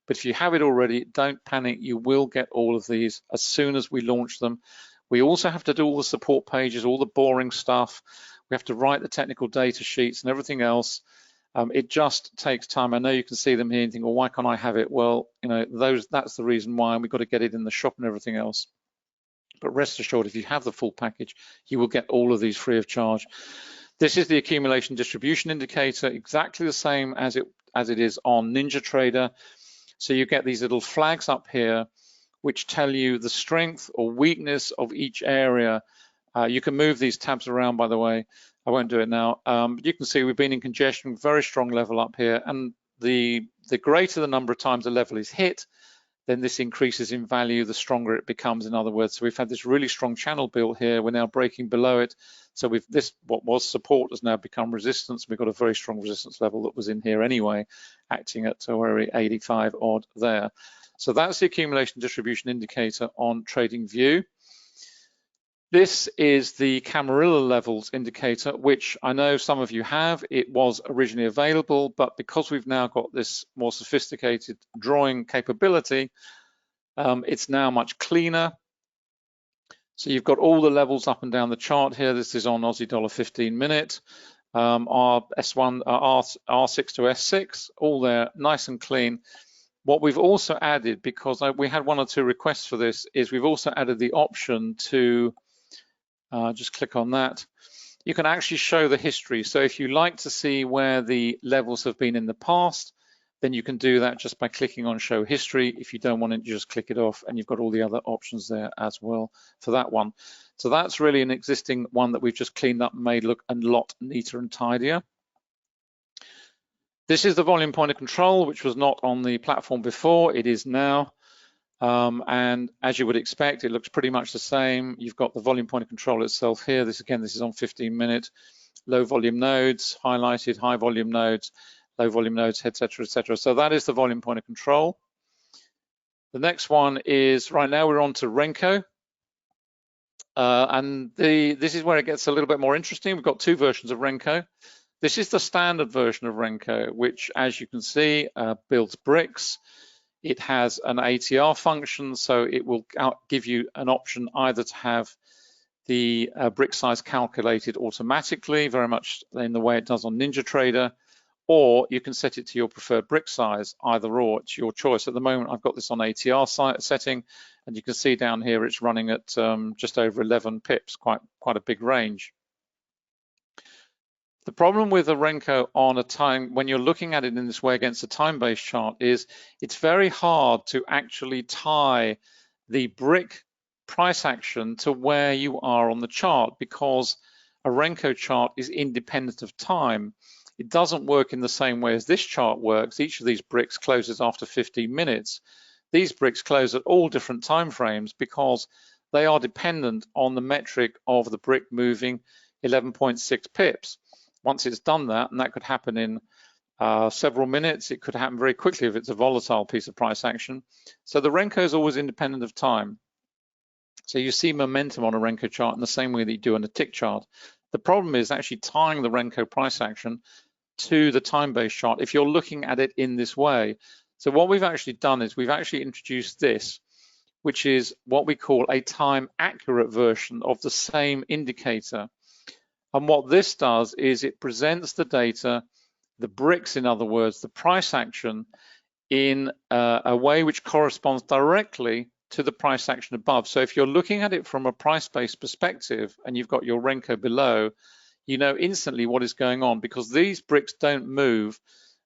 but if you have it already, don't panic. You will get all of these as soon as we launch them. We also have to do all the support pages, all the boring stuff. We have to write the technical data sheets and everything else. It just takes time. I know you can see them here and think, well, why can't I have it? Well, you know, that's the reason why, and we've got to get it in the shop and everything else. But rest assured, if you have the full package, you will get all of these free of charge. This is the accumulation distribution indicator, exactly the same as it is on NinjaTrader. So you get these little flags up here which tell you the strength or weakness of each area. You can move these tabs around, by the way. I won't do it now. But you can see we've been in congestion, very strong level up here. And the greater the number of times the level is hit, then this increases in value, the stronger it becomes, in other words. So we've had this really strong channel built here. We're now breaking below it. So what was support has now become resistance. We've got a very strong resistance level that was in here anyway, acting at where 85 odd there. So that's the accumulation distribution indicator on TradingView. This is the Camarilla levels indicator, which I know some of you have. It was originally available, but because we've now got this more sophisticated drawing capability, it's now much cleaner. So you've got all the levels up and down the chart here. This is on Aussie dollar 15 minute. Our S1, R6 to S6, all there, nice and clean. What we've also added, because we had 1 or 2 requests for this, is we've also added the option to Just click on that. You can actually show the history. So if you like to see where the levels have been in the past, then you can do that just by clicking on show history. If you don't want it, you just click it off, and you've got all the other options there as well for that one. So that's really an existing one that we've just cleaned up and made look a lot neater and tidier. This is the volume point of control, which was not on the platform before. It is now. And as you would expect, it looks pretty much the same. You've got the volume point of control itself here. This is on 15-minute. Low volume nodes, highlighted, high volume nodes, low volume nodes, etc., etc. So that is the volume point of control. The next one is, right now we're on to Renko. And this is where it gets a little bit more interesting. We've got two versions of Renko. This is the standard version of Renko, which, as you can see, builds bricks. It has an ATR function, so it will give you an option either to have the brick size calculated automatically, very much in the way it does on NinjaTrader, or you can set it to your preferred brick size, either or, it's your choice. At the moment, I've got this on ATR setting, and you can see down here it's running at just over 11 pips, quite a big range. The problem with a Renko on a time, when you're looking at it in this way against a time-based chart, is it's very hard to actually tie the brick price action to where you are on the chart, because a Renko chart is independent of time. It doesn't work in the same way as this chart works. Each of these bricks closes after 15 minutes. These bricks close at all different time frames because they are dependent on the metric of the brick moving 11.6 pips. Once it's done that, and that could happen in several minutes, it could happen very quickly if it's a volatile piece of price action. So the Renko is always independent of time. So you see momentum on a Renko chart in the same way that you do on a tick chart. The problem is actually tying the Renko price action to the time-based chart if you're looking at it in this way. So what we've actually done is we've actually introduced this, which is what we call a time-accurate version of the same indicator. And what this does is it presents the data, the bricks, in other words, the price action, in a way which corresponds directly to the price action above. So if you're looking at it from a price-based perspective and you've got your Renko below, you know instantly what is going on, because these bricks don't move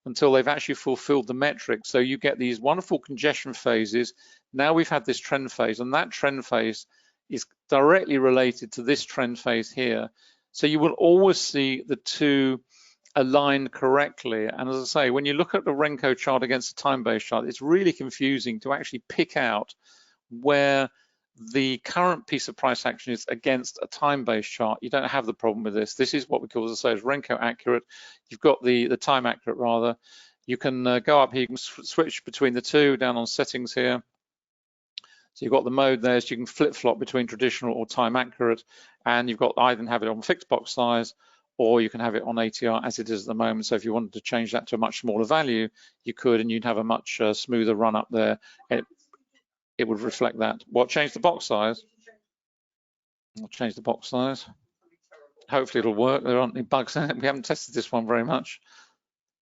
until they've actually fulfilled the metric. So you get these wonderful congestion phases. Now we've had this trend phase, and that trend phase is directly related to this trend phase here. So you will always see the two aligned correctly. And as I say, when you look at the Renko chart against a time-based chart, it's really confusing to actually pick out where the current piece of price action is against a time-based chart. You don't have the problem with this. This is what we call, as I say, is Renko accurate. You've got the time accurate rather. You can go up here, you can switch between the two down on settings here. So you've got the mode there, so you can flip-flop between traditional or time accurate, and you've got either have it on fixed box size, or you can have it on ATR as it is at the moment. So if you wanted to change that to a much smaller value, you could, and you'd have a much smoother run up there. It would reflect that. What, change the box size? I'll change the box size. Hopefully it'll work. There aren't any bugs in it. We haven't tested this one very much.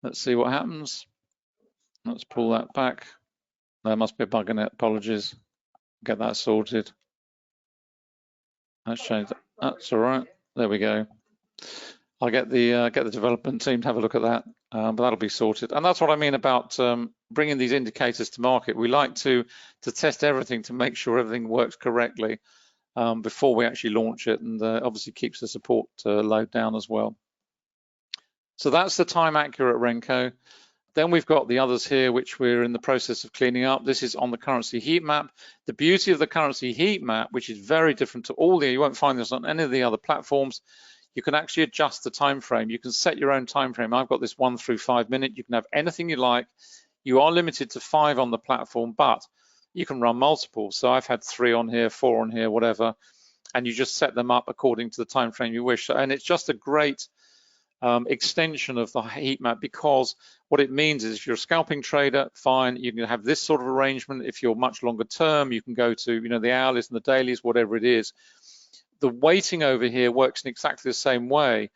Let's see what happens. Let's pull that back. There must be a bug in it. Apologies. Get that sorted. Let's change that. That's all right. There we go. I'll get the development team to have a look at that, but that'll be sorted. And that's what I mean about bringing these indicators to market. We like to test everything to make sure everything works correctly before we actually launch it, and obviously keeps the support load down as well. So that's the time accurate Renko. Then we've got the others here, which we're in the process of cleaning up. This is on the currency heat map. The beauty of the currency heat map, which is very different to all you won't find this on any of the other platforms, you can actually adjust the time frame. You can set your own time frame. I've got this 1 through 5 minute. You can have anything you like. You are limited to 5 on the platform, but you can run multiple. So I've had 3 on here, 4 on here, whatever, and you just set them up according to the time frame you wish. And it's just a great extension of the heat map, because what it means is if you're a scalping trader, fine, you can have this sort of arrangement. If you're much longer term, you can go to the hourlies and the dailies, whatever it is. The weighting over here works in exactly the same way.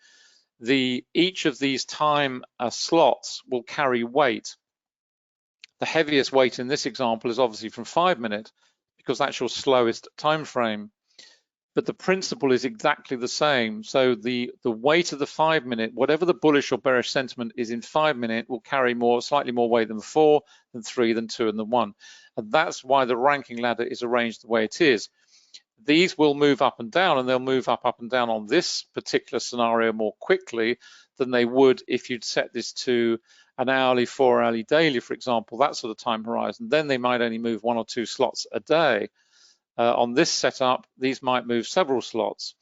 Each of these time slots will carry weight. The heaviest weight in this example is obviously from 5 minute, because that's your slowest time frame. but the principle is exactly the same. So the weight of the 5 minute, whatever the bullish or bearish sentiment is in 5 minute, will carry slightly more weight than the 4, than 3, than 2, and the 1. And that's why the ranking ladder is arranged the way it is. These will move up and down, and they'll move up and down on this particular scenario more quickly than they would if you'd set this to an hourly, 4 hourly, daily, for example, that sort of time horizon. Then they might only move 1 or 2 slots a day. On this setup, these might move several slots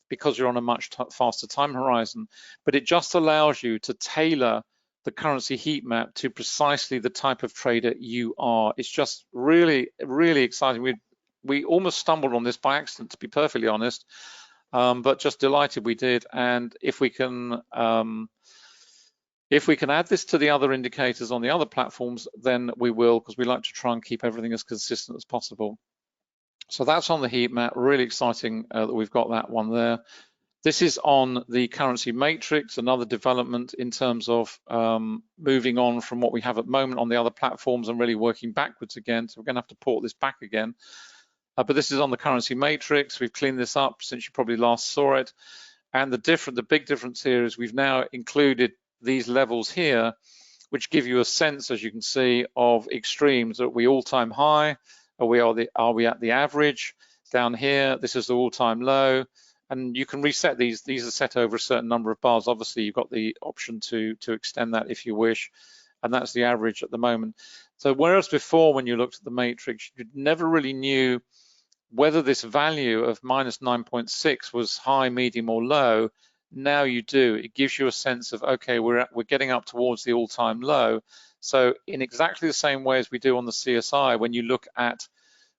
because you're on a much faster time horizon, but it just allows you to tailor the currency heat map to precisely the type of trader you are. It's just really, really exciting. We almost stumbled on this by accident, to be perfectly honest, but just delighted we did. And if we can add this to the other indicators on the other platforms, then we will, because we like to try and keep everything as consistent as possible. So that's on the heat map. Really exciting that we've got that one there. This is on the currency matrix, another development in terms of moving on from what we have at the moment on the other platforms and really working backwards again. So we're going to have to port this back again. But this is on the currency matrix. We've cleaned this up since you probably last saw it. And the big difference here is we've now included these levels here, which give you a sense, as you can see, of extremes. Are we all-time high? Are we at the average? Down here, this is the all-time low. And you can reset these. These are set over a certain number of bars. Obviously, you've got the option to extend that if you wish. And that's the average at the moment. So whereas before, when you looked at the matrix, you never really knew whether this value of minus 9.6 was high, medium, or low. Now you do. It gives you a sense of, okay, we're getting up towards the all-time low. So in exactly the same way as we do on the CSI, when you look at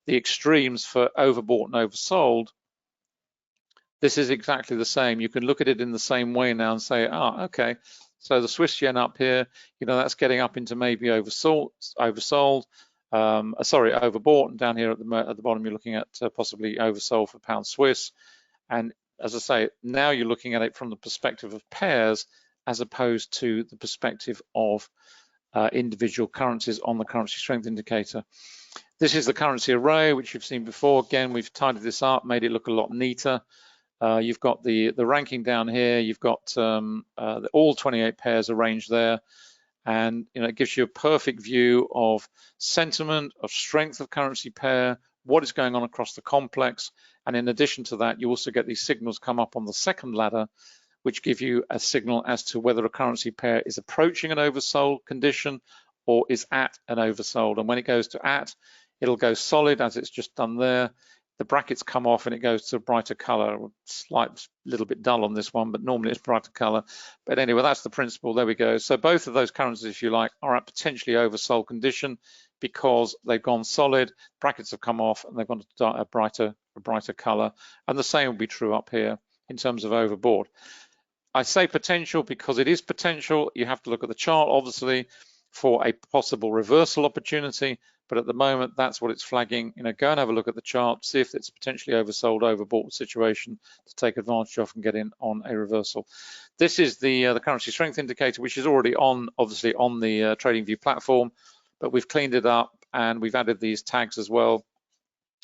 the extremes for overbought and oversold, this is exactly the same. You can look at it in the same way now and say, oh, okay, so the Swiss yen up here, that's getting up into maybe overbought, and down here at the bottom, you're looking at possibly oversold for pound Swiss. And as I say, now you're looking at it from the perspective of pairs as opposed to the perspective of individual currencies on the currency strength indicator. This is the currency array, which you've seen before. Again, we've tidied this up, made it look a lot neater. You've got the ranking down here. You've got all 28 pairs arranged there. And it gives you a perfect view of sentiment, of strength of currency pair, what is going on across the complex. And in addition to that, you also get these signals come up on the second ladder, which give you a signal as to whether a currency pair is approaching an oversold condition or is at an oversold. And when it goes to at, it'll go solid as it's just done there. The brackets come off and it goes to a brighter color. Slight little bit dull on this one, but normally it's brighter color. But anyway, that's the principle. There we go. So both of those currencies, if you like, are at potentially oversold condition because they've gone solid, brackets have come off, and they've gone to a brighter color. And the same will be true up here in terms of overbought. I say potential because it is potential. You have to look at the chart, obviously, for a possible reversal opportunity. But at the moment, that's what it's flagging. Go and have a look at the chart, see if it's potentially oversold, overbought situation to take advantage of and get in on a reversal. This is the currency strength indicator, which is already obviously on the TradingView platform, but we've cleaned it up and we've added these tags as well.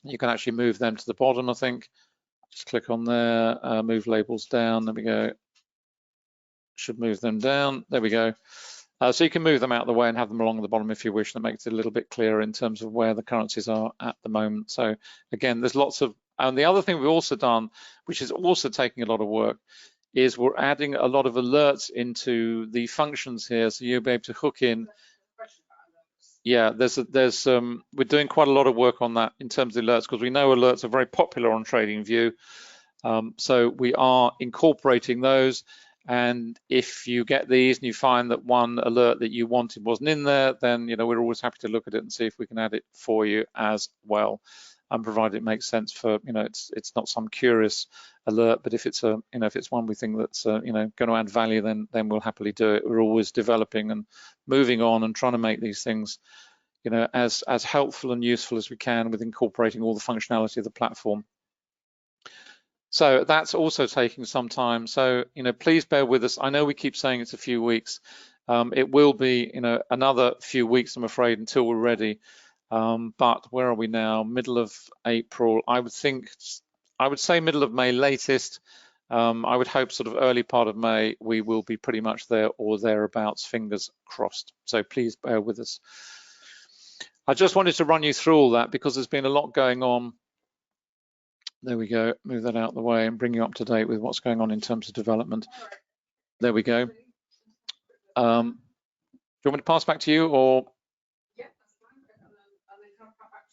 You can actually move them to the bottom, I think. Just click on there, move labels down. There we go. Should move them down. There we go. So you can move them out of the way and have them along the bottom if you wish. That makes it a little bit clearer in terms of where the currencies are at the moment. So again, there's lots of, and the other thing we've also done, which is also taking a lot of work, is we're adding a lot of alerts into the functions here. So you'll be able to hook in. Yeah, we're doing quite a lot of work on that in terms of alerts, because we know alerts are very popular on TradingView. So we are incorporating those. And if you get these and you find that one alert that you wanted wasn't in there, then we're always happy to look at it and see if we can add it for you as well, and provided it makes sense for it's not some curious alert, but if it's if it's one we think that's going to add value, then we'll happily do it. We're always developing and moving on and trying to make these things as helpful and useful as we can with incorporating all the functionality of the platform. So that's also taking some time. So, please bear with us. I know we keep saying it's a few weeks. It will be, another few weeks, I'm afraid, until we're ready. But where are we now? Middle of April. I I would say middle of May latest. I would hope sort of early part of May, we will be pretty much there or thereabouts, fingers crossed. So please bear with us. I just wanted to run you through all that because there's been a lot going on. There we go, move that out of the way and bring you up to date with what's going on in terms of development. There we go. Do you want me to pass back to you or?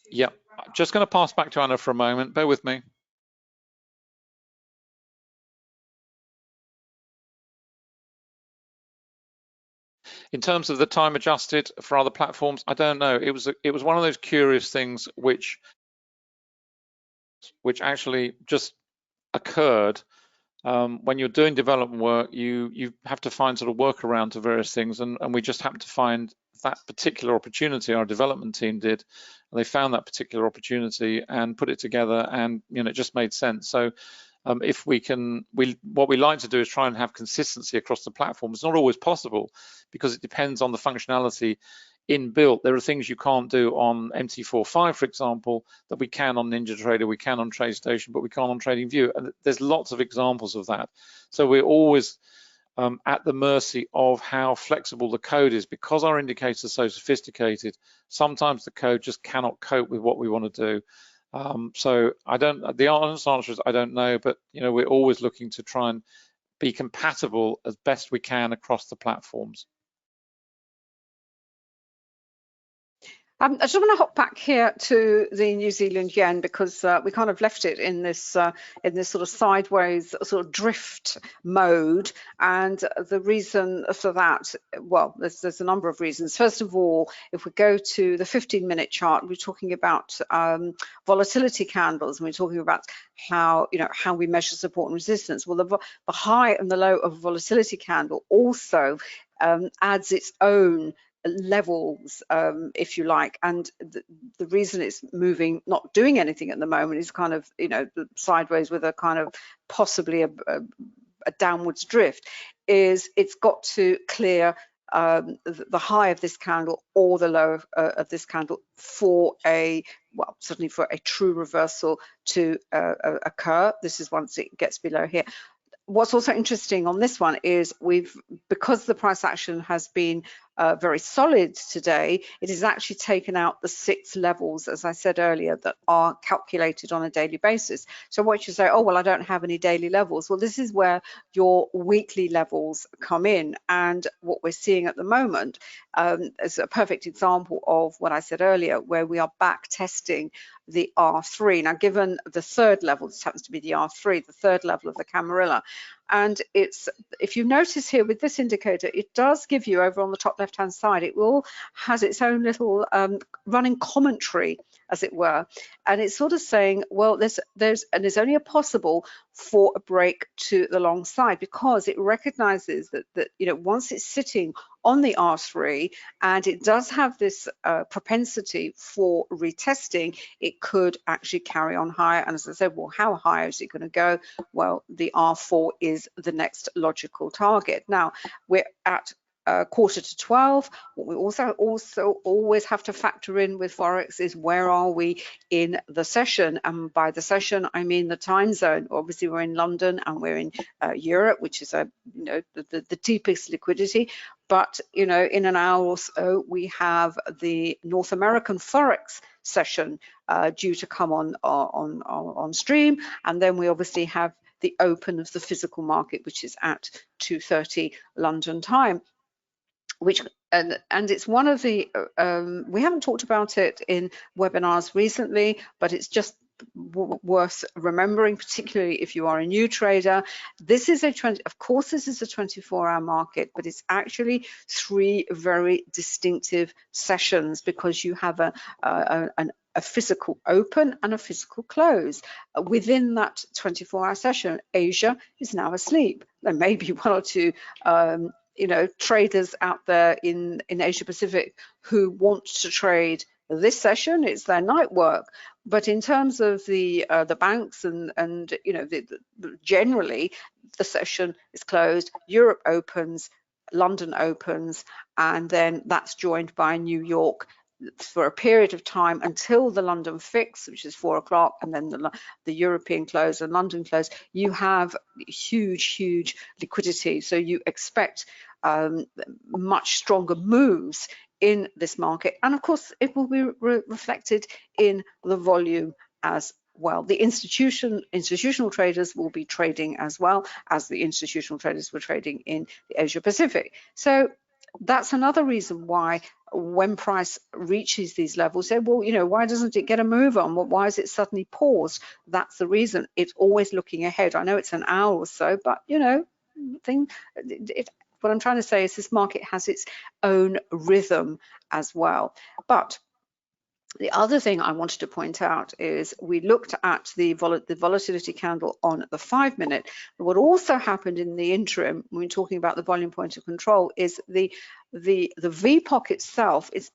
Yeah, just going to pass back to Anna for a moment. Bear with me. In terms of the time adjusted for other platforms, I don't know. It was one of those curious things which actually just occurred. When you're doing development work, you have to find sort of workaround to various things, and we just happened to find that particular opportunity. Our development team did, and they found that particular opportunity and put it together, and it just made sense. So if we can, what we like to do is try and have consistency across the platform. It's not always possible because it depends on the functionality inbuilt. There are things you can't do on MT45, for example, that we can on NinjaTrader, we can on Tradestation, but we can't on TradingView. And there's lots of examples of that. So we're always at the mercy of how flexible the code is. Because our indicators are so sophisticated, sometimes the code just cannot cope with what we want to do. So the honest answer is I don't know, but we're always looking to try and be compatible as best we can across the platforms. I just want to hop back here to the New Zealand yen because we kind of left it in this sort of sideways sort of drift mode, and the reason for that, well, there's a number of reasons. First of all, if we go to the 15-minute chart, we're talking about volatility candles, and we're talking about how we measure support and resistance. Well, the high and the low of a volatility candle also adds its own levels, if you like, and the reason it's moving, not doing anything at the moment, is kind of sideways with a kind of possibly a downwards drift, is it's got to clear the high of this candle or the low of this candle for certainly for a true reversal to occur. This is once it gets below here. What's also interesting on this one is because the price action has been very solid today, it has actually taken out the 6 levels, as I said earlier, that are calculated on a daily basis. So what you say, oh, well, I don't have any daily levels. Well, this is where your weekly levels come in. And what we're seeing at the moment is a perfect example of what I said earlier, where we are back testing the R3. Now, given the third level, this happens to be the R3, the third level of the Camarilla. And if you notice here with this indicator, it does give you over on the top left-hand side, it will has its own little running commentary, as it were, and it's sort of saying, well, there's only a possible for a break to the long side, because it recognizes that once it's sitting on the R3 and it does have this propensity for retesting, it could actually carry on higher. And as I said, well, how high is it going to go? Well, the R4 is the next logical target. Now we're at 11:45. What we also always have to factor in with Forex is where are we in the session, and by the session I mean the time zone. Obviously we're in London and we're in Europe, which is the deepest liquidity, but in an hour or so we have the North American Forex session due to come on stream, and then we obviously have the open of the physical market, which is at 2:30 London time. And it's one of the we haven't talked about it in webinars recently, but it's just worth remembering, particularly if you are a new trader. This is of course this is a 24-hour market, but it's actually 3 very distinctive sessions, because you have a physical open and a physical close. Within that 24-hour session, Asia is now asleep. There may be 1 or 2 traders out there in Asia Pacific who want to trade this session. It's their night work. But in terms of the banks and generally the session is closed. Europe opens, London opens, and then that's joined by New York for a period of time until the London fix, which is 4 o'clock, and then the European close and London close, you have huge liquidity. So you expect much stronger moves in this market, and of course it will be reflected in the volume as well. The institutional traders will be trading as well as the institutional traders were trading in the Asia Pacific. So that's another reason why when price reaches these levels, say, well, you know, why doesn't it get a move on? Well, why is it suddenly paused? That's the reason. It's always looking ahead. I know it's an hour or so, but you know, what I'm trying to say is this market has its own rhythm as well. But the other thing I wanted to point out is we looked at the volatility candle on the 5-minute. What also happened in the interim, when we're talking about the volume point of control, is the VPOC itself is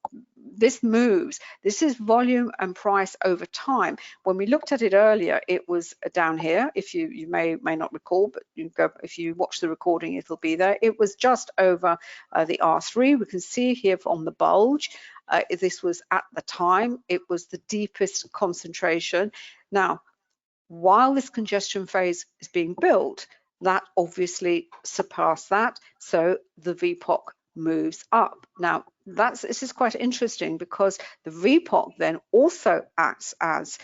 this moves. This is volume and price over time. When we looked at it earlier, it was down here. If you may not recall, but you go, if you watch the recording, it'll be there. It was just over the R3. We can see here on the bulge. This was at the time, it was the deepest concentration. Now, while this congestion phase is being built, that obviously surpassed that, so the VPOC moves up. Now, this is quite interesting because the VPOC then also acts as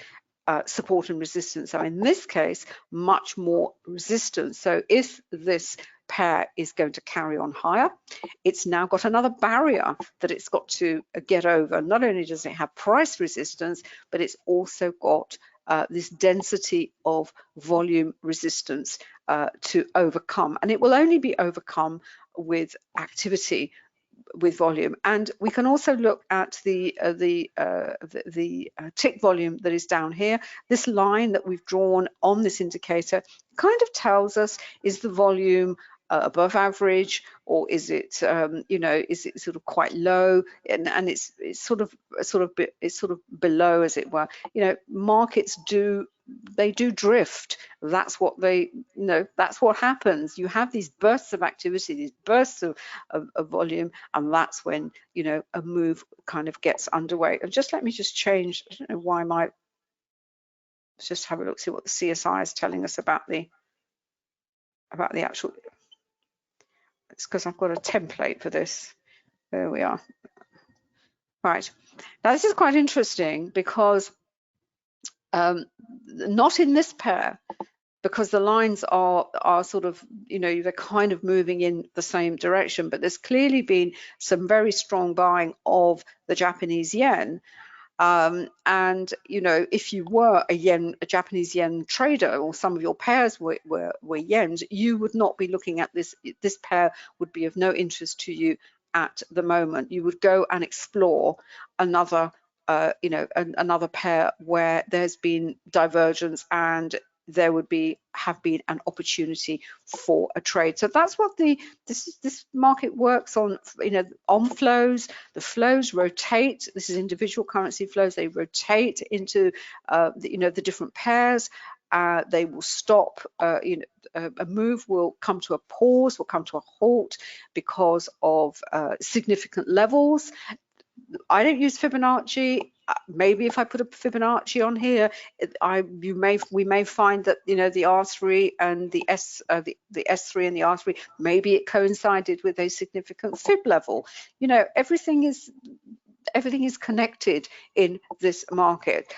support and resistance. So in this case, much more resistance. So if this pair is going to carry on higher, it's now got another barrier that it's got to get over. Not only does it have price resistance, but it's also got this density of volume resistance to overcome, and it will only be overcome with activity, with volume. And we can also look at the tick volume that is down here. This line that we've drawn on this indicator kind of tells us, is the volume above average, or is it you know, is it sort of quite low, and it's sort of below, as it were. You know, markets do drift. That's what they, you know, that's what happens. You have these bursts of activity, these bursts of volume, and that's when, you know, a move kind of gets underway. And just let me just change, I don't know why let's just have a look, see what the CSI is telling us about the actual. It's because I've got a template for this. There we are. Right. Now this is quite interesting because not in this pair, because the lines are sort of, you know, they're kind of moving in the same direction, but there's clearly been some very strong buying of the Japanese yen. And you know, if you were a Japanese yen trader, or some of your pairs were yens, you would not be looking at this. This pair would be of no interest to you at the moment. You would go and explore another, you know, another pair where there's been divergence and there would have been an opportunity for a trade. So that's what this market works on, you know, on flows. The flows rotate. This is individual currency flows. They rotate into you know, the different pairs. They will stop, you know, a move will come to a pause, will come to a halt because of significant levels. I don't use Fibonacci. Maybe if I put a Fibonacci on here, we may find that, you know, the R3 and the S3 and the R3, maybe it coincided with a significant fib level. You know, everything is connected in this market,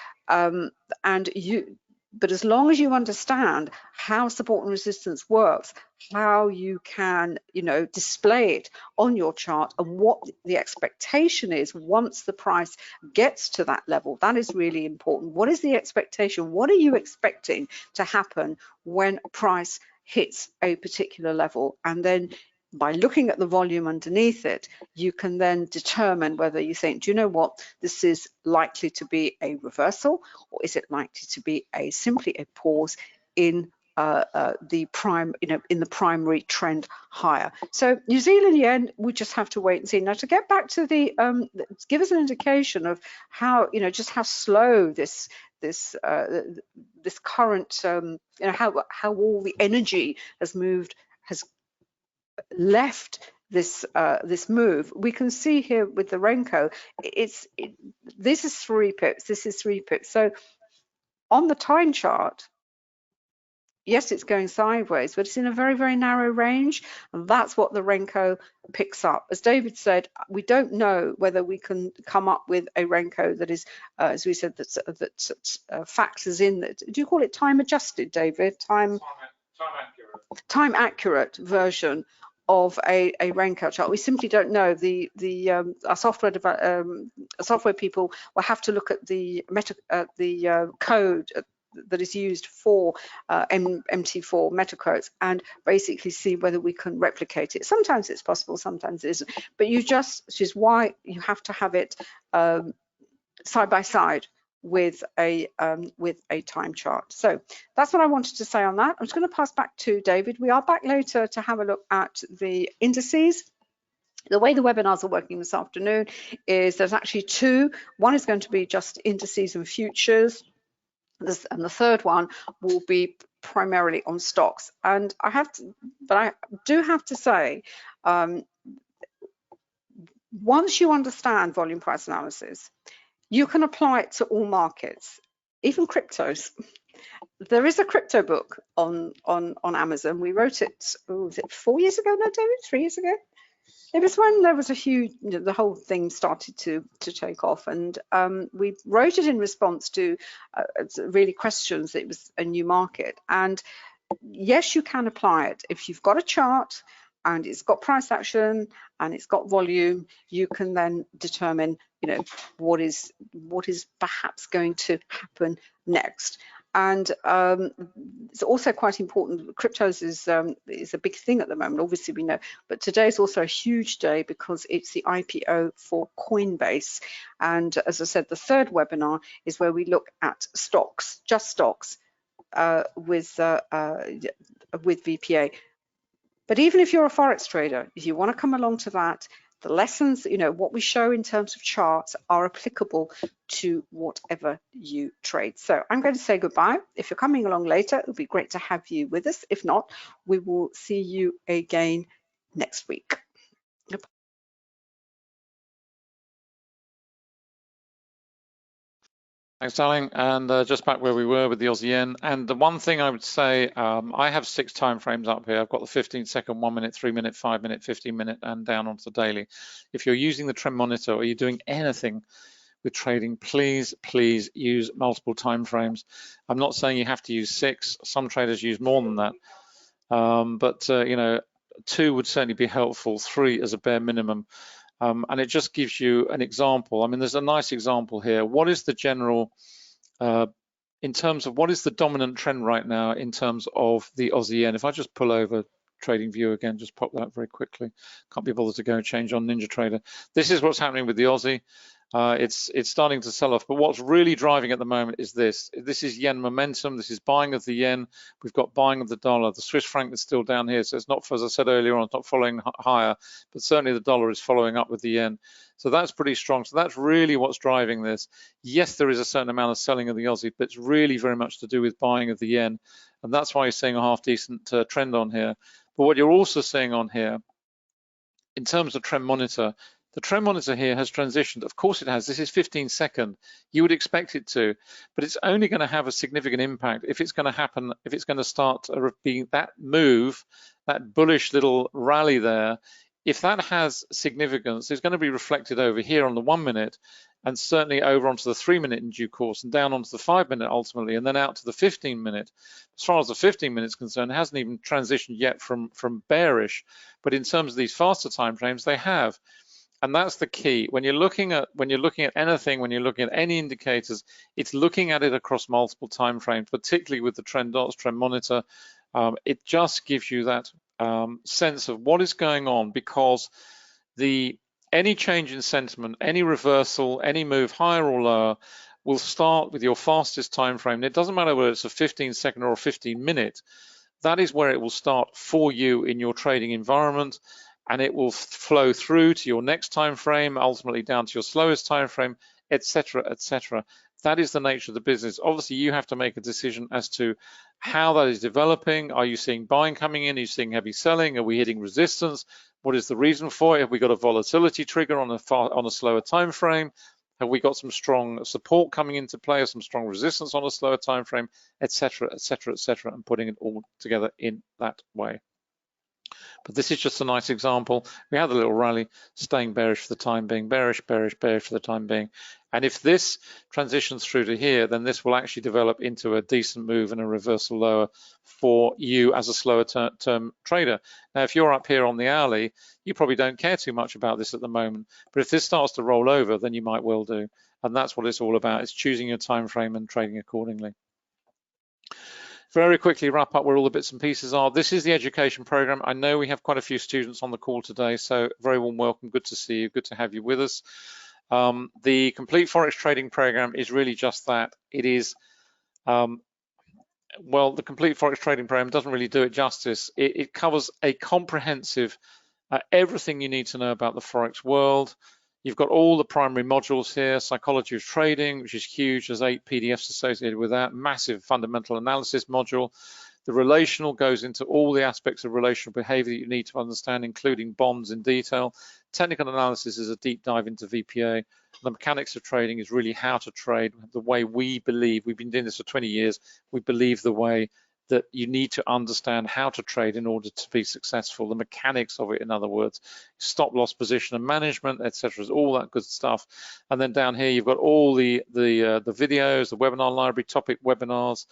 but as long as you understand how support and resistance works, how you can, you know, display it on your chart, and what the expectation is once the price gets to that level, that is really important. What is the expectation? What are you expecting to happen when price hits a particular level? And then by looking at the volume underneath it, you can then determine whether you think, do you know what, this is likely to be a reversal, or is it likely to be simply a pause in the prime, you know, in the primary trend higher. So New Zealand yen, we just have to wait and see. Now, to get back to the give us an indication of how, you know, just how slow this current, you know, how all the energy has left this move. We can see here with the Renko, this is 3 pips, this is 3 pips. So on the time chart, yes, it's going sideways, but it's in a very, very narrow range, and that's what the Renko picks up. As David said, we don't know whether we can come up with a Renko that is, as we said, that factors in that. Do you call it time adjusted, David? Time accurate. Time accurate version of a Renko chart. We simply don't know. Our software people will have to look at the code that is used for MT4 metaquotes and basically see whether we can replicate it. Sometimes it's possible, sometimes it isn't. But which is why you have to have it side by side with a time chart. So that's what I wanted to say on that. I'm just going to pass back to David. We are back later to have a look at the indices. The way the webinars are working this afternoon is there's actually 2. One is going to be just indices and futures, and the third one will be primarily on stocks. And I do have to say, once you understand volume price analysis, you can apply it to all markets, even cryptos. There is a crypto book on Amazon. We wrote it, was it 4 years ago now, David? 3 years ago? It was when there was a huge, the whole thing started to take off, and we wrote it in response to really questions. It was a new market, and yes, you can apply it. If you've got a chart and it's got price action and it's got volume, you can then determine, what is perhaps going to happen next. And it's also quite important. Cryptos is a big thing at the moment, obviously we know, but today is also a huge day because it's the IPO for Coinbase. And as I said, the third webinar is where we look at stocks, just stocks, with VPA. But even if you're a Forex trader, if you want to come along to that, the lessons, what we show in terms of charts are applicable to whatever you trade. So I'm going to say goodbye. If you're coming along later, it'll be great to have you with us. If not, we will see you again next week. Thanks, darling. And just back where we were with the Aussie yen. And the one thing I would say, I have 6 time frames up here. I've got the 15-second, 1 minute, 3 minute, 5 minute, 15 minute, and down onto the daily. If you're using the trend monitor or you're doing anything with trading, please use multiple time frames. I'm not saying you have to use 6. Some traders use more than that. But 2 would certainly be helpful, 3 as a bare minimum. And it just gives you an example. I mean, there's a nice example here. What is the general, in terms of what is the dominant trend right now in terms of the Aussie yen? If I just pull over TradingView again, just pop that very quickly. Can't be bothered to go and change on NinjaTrader. This is what's happening with the Aussie. It's starting to sell off, but what's really driving at the moment is this. This is yen momentum. This is buying of the yen. We've got buying of the dollar. The Swiss franc is still down here, so it's not, as I said earlier on, it's not following higher, but certainly the dollar is following up with the yen. So that's pretty strong. So that's really what's driving this. Yes, there is a certain amount of selling of the Aussie, but it's really very much to do with buying of the yen, and that's why you're seeing a half decent trend on here. But what you're also seeing on here, in terms of trend monitor, the trend monitor here has transitioned. Of course it has. This is 15-second. You would expect it to, but it's only going to have a significant impact if it's going to happen, if it's going to start being that move, that bullish little rally there. If that has significance, it's going to be reflected over here on the 1 minute and certainly over onto the 3 minute in due course and down onto the 5 minute ultimately, and then out to the 15 minute. As far as the 15 minute is concerned, it hasn't even transitioned yet from bearish, but in terms of these faster time frames, they have. And that's the key. When you're looking at anything, when you're looking at any indicators, it's looking at it across multiple time frames, particularly with the trend dots, trend monitor. It just gives you that sense of what is going on, because any change in sentiment, any reversal, any move higher or lower will start with your fastest time frame. It doesn't matter whether it's a 15-second or a 15-minute. That is where it will start for you in your trading environment. And it will flow through to your next time frame, ultimately down to your slowest time frame, etc., etc. That is the nature of the business. Obviously, you have to make a decision as to how that is developing. Are you seeing buying coming in? Are you seeing heavy selling? Are we hitting resistance? What is the reason for it? Have we got a volatility trigger on a slower time frame? Have we got some strong support coming into play, or some strong resistance on a slower time frame, etc., etc., etc., and putting it all together in that way. But this is just a nice example. We had a little rally, staying bearish for the time being, bearish, bearish, bearish for the time being. And if this transitions through to here, then this will actually develop into a decent move and a reversal lower for you as a slower term trader. Now, if you're up here on the hourly, you probably don't care too much about this at the moment. But if this starts to roll over, then you might well do. And that's what it's all about. It's choosing your time frame and trading accordingly. Very quickly wrap up where all the bits and pieces are. This is the education program. I know we have quite a few students on the call today, so very warm welcome. Good to see you. Good to have you with us. The complete Forex trading program is really just that. It is, well, the complete Forex trading program doesn't really do it justice. It covers a comprehensive, everything you need to know about the Forex world. You've got all the primary modules here, psychology of trading, which is huge. There's 8 PDFs associated with that, massive fundamental analysis module. The relational goes into all the aspects of relational behavior that you need to understand, including bonds in detail. Technical analysis is a deep dive into VPA. The mechanics of trading is really how to trade, the way we believe. We've been doing this for 20 years. We believe the way that you need to understand how to trade in order to be successful, the mechanics of it, in other words, stop loss position and management, etc., all that good stuff. And then down here, you've got all the videos, the webinar library, topic webinars,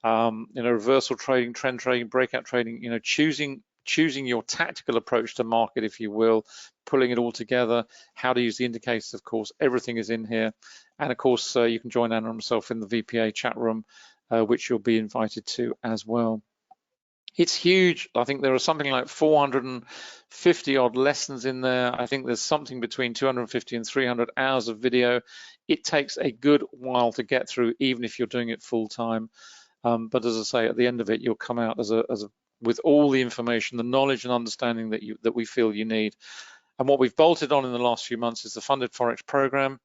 reversal trading, trend trading, breakout trading, choosing your tactical approach to market, if you will, pulling it all together, how to use the indicators, of course, everything is in here. And of course, you can join Anna and myself in the VPA chat room, which you'll be invited to as well. It's huge. I think there are something like 450 odd lessons in there. I think there's something between 250 and 300 hours of video. It takes a good while to get through, even if you're doing it full time. But as I say, at the end of it, you'll come out with all the information, the knowledge and understanding that we feel you need. And what we've bolted on in the last few months is the funded Forex program.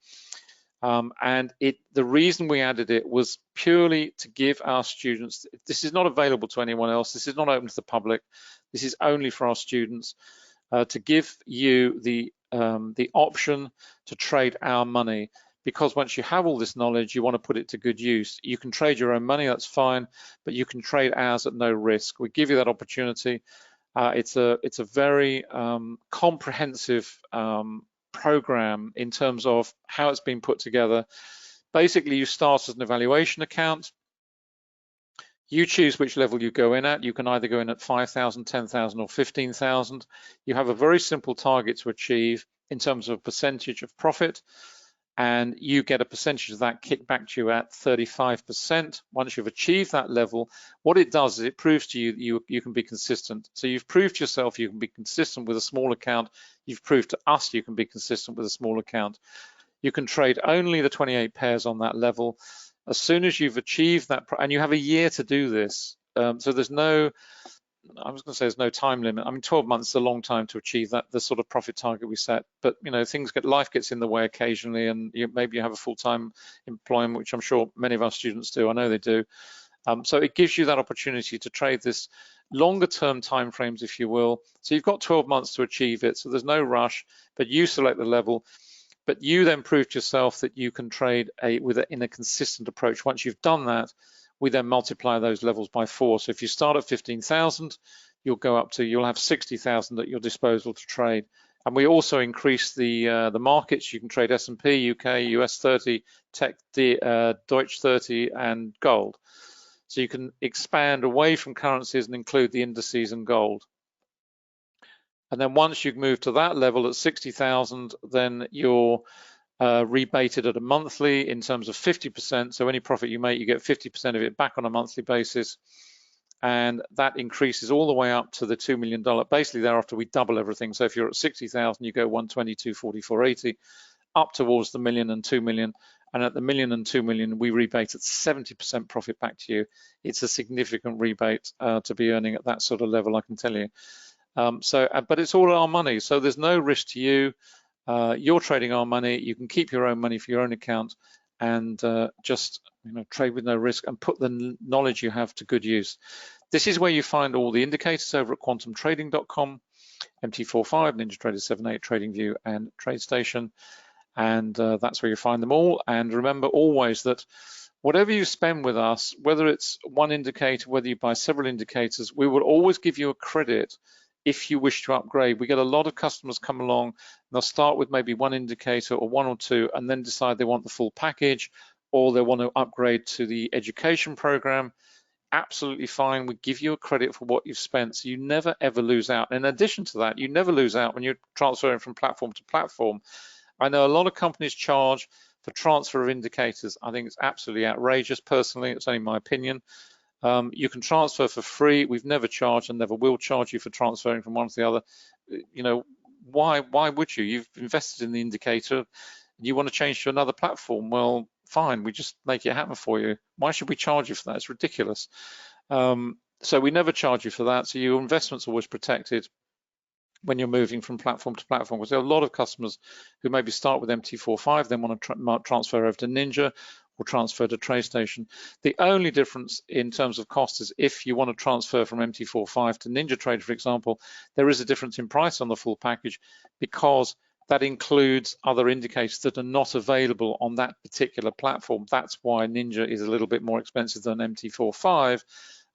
And the reason we added it was purely to give our students, this is not available to anyone else, this is not open to the public, this is only for our students, to give you the option to trade our money. Because once you have all this knowledge, you want to put it to good use. You can trade your own money, that's fine, but you can trade ours at no risk. We give you that opportunity. It's a very comprehensive program in terms of how it's been put together. Basically, you start as an evaluation account. You choose which level you go in at. You can either go in at 5,000, 10,000 or 15,000. You have a very simple target to achieve in terms of percentage of profit, and you get a percentage of that kicked back to you at 35%. Once you've achieved that level, what it does is it proves to you you can be consistent. So you've proved to yourself you can be consistent with a small account. You've proved to us you can be consistent with a small account. You can trade only the 28 pairs on that level. As soon as you've achieved that, and you have a year to do this, so there's no, I was going to say there's no time limit. I mean, 12 months is a long time to achieve the sort of profit target we set. But life gets in the way occasionally, and maybe you have a full-time employment, which I'm sure many of our students do. I know they do. So it gives you that opportunity to trade this longer-term time frames, if you will. So you've got 12 months to achieve it. So there's no rush, but you select the level. But you then prove to yourself that you can trade in a consistent approach. Once you've done that, we then multiply those levels by 4. So if you start at 15,000, you'll have 60,000 at your disposal to trade. And we also increase the markets. You can trade S&P, UK, US 30, Tech, Deutsch 30, and gold. So you can expand away from currencies and include the indices and gold. And then once you've moved to that level at 60,000, then you're rebated at a monthly in terms of 50%. So any profit you make, you get 50% of it back on a monthly basis. And that increases all the way up to the $2 million. Basically, thereafter, we double everything. So if you're at 60,000, you go 122, 44, 80, up towards the million and 2 million. And at the million and 2 million, we rebate at 70% profit back to you. It's a significant rebate to be earning at that sort of level, I can tell you. But it's all our money, so there's no risk to you. You're trading our money. You can keep your own money for your own account and just trade with no risk and put the knowledge you have to good use. This is where you find all the indicators over at quantumtrading.com, MT45, NinjaTrader 7.8, TradingView, and Tradestation. And that's where you find them all. And remember always that whatever you spend with us, whether it's one indicator, whether you buy several indicators, we will always give you a credit if you wish to upgrade. We get a lot of customers come along, and they'll start with maybe one indicator or one or two, and then decide they want the full package, or they want to upgrade to the education program. Absolutely fine. We give you a credit for what you've spent, so you never ever lose out. In addition to that, you never lose out when you're transferring from platform to platform. I know a lot of companies charge for transfer of indicators. I think it's absolutely outrageous. Personally, it's only my opinion. You can transfer for free. We've never charged and never will charge you for transferring from one to the other. You know, why would you? You've invested in the indicator. You want to change to another platform. Well, fine, we just make it happen for you. Why should we charge you for that? It's ridiculous. So we never charge you for that. So your investment's always protected when you're moving from platform to platform. Because there are a lot of customers who maybe start with MT45, then want to transfer over to Ninja or transfer to Tradestation. The only difference in terms of cost is if you want to transfer from MT45 to NinjaTrader, for example, there is a difference in price on the full package because that includes other indicators that are not available on that particular platform. That's why Ninja is a little bit more expensive than MT45,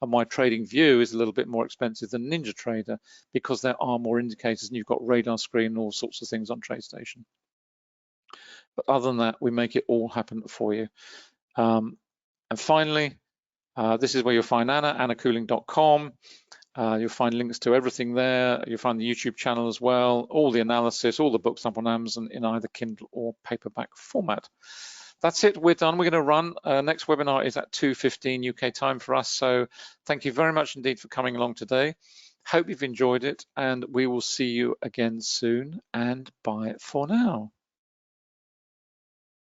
and my TradingView is a little bit more expensive than NinjaTrader because there are more indicators and you've got radar screen and all sorts of things on Tradestation. But other than that, we make it all happen for you. And finally, this is where you'll find Anna, annacooling.com. You'll find links to everything there. You'll find the YouTube channel as well, all the analysis, all the books up on Amazon in either Kindle or paperback format. That's it, we're done. We're going to run. Next webinar is at 2:15 UK time for us. So thank you very much indeed for coming along today. Hope you've enjoyed it, and we will see you again soon, and bye for now.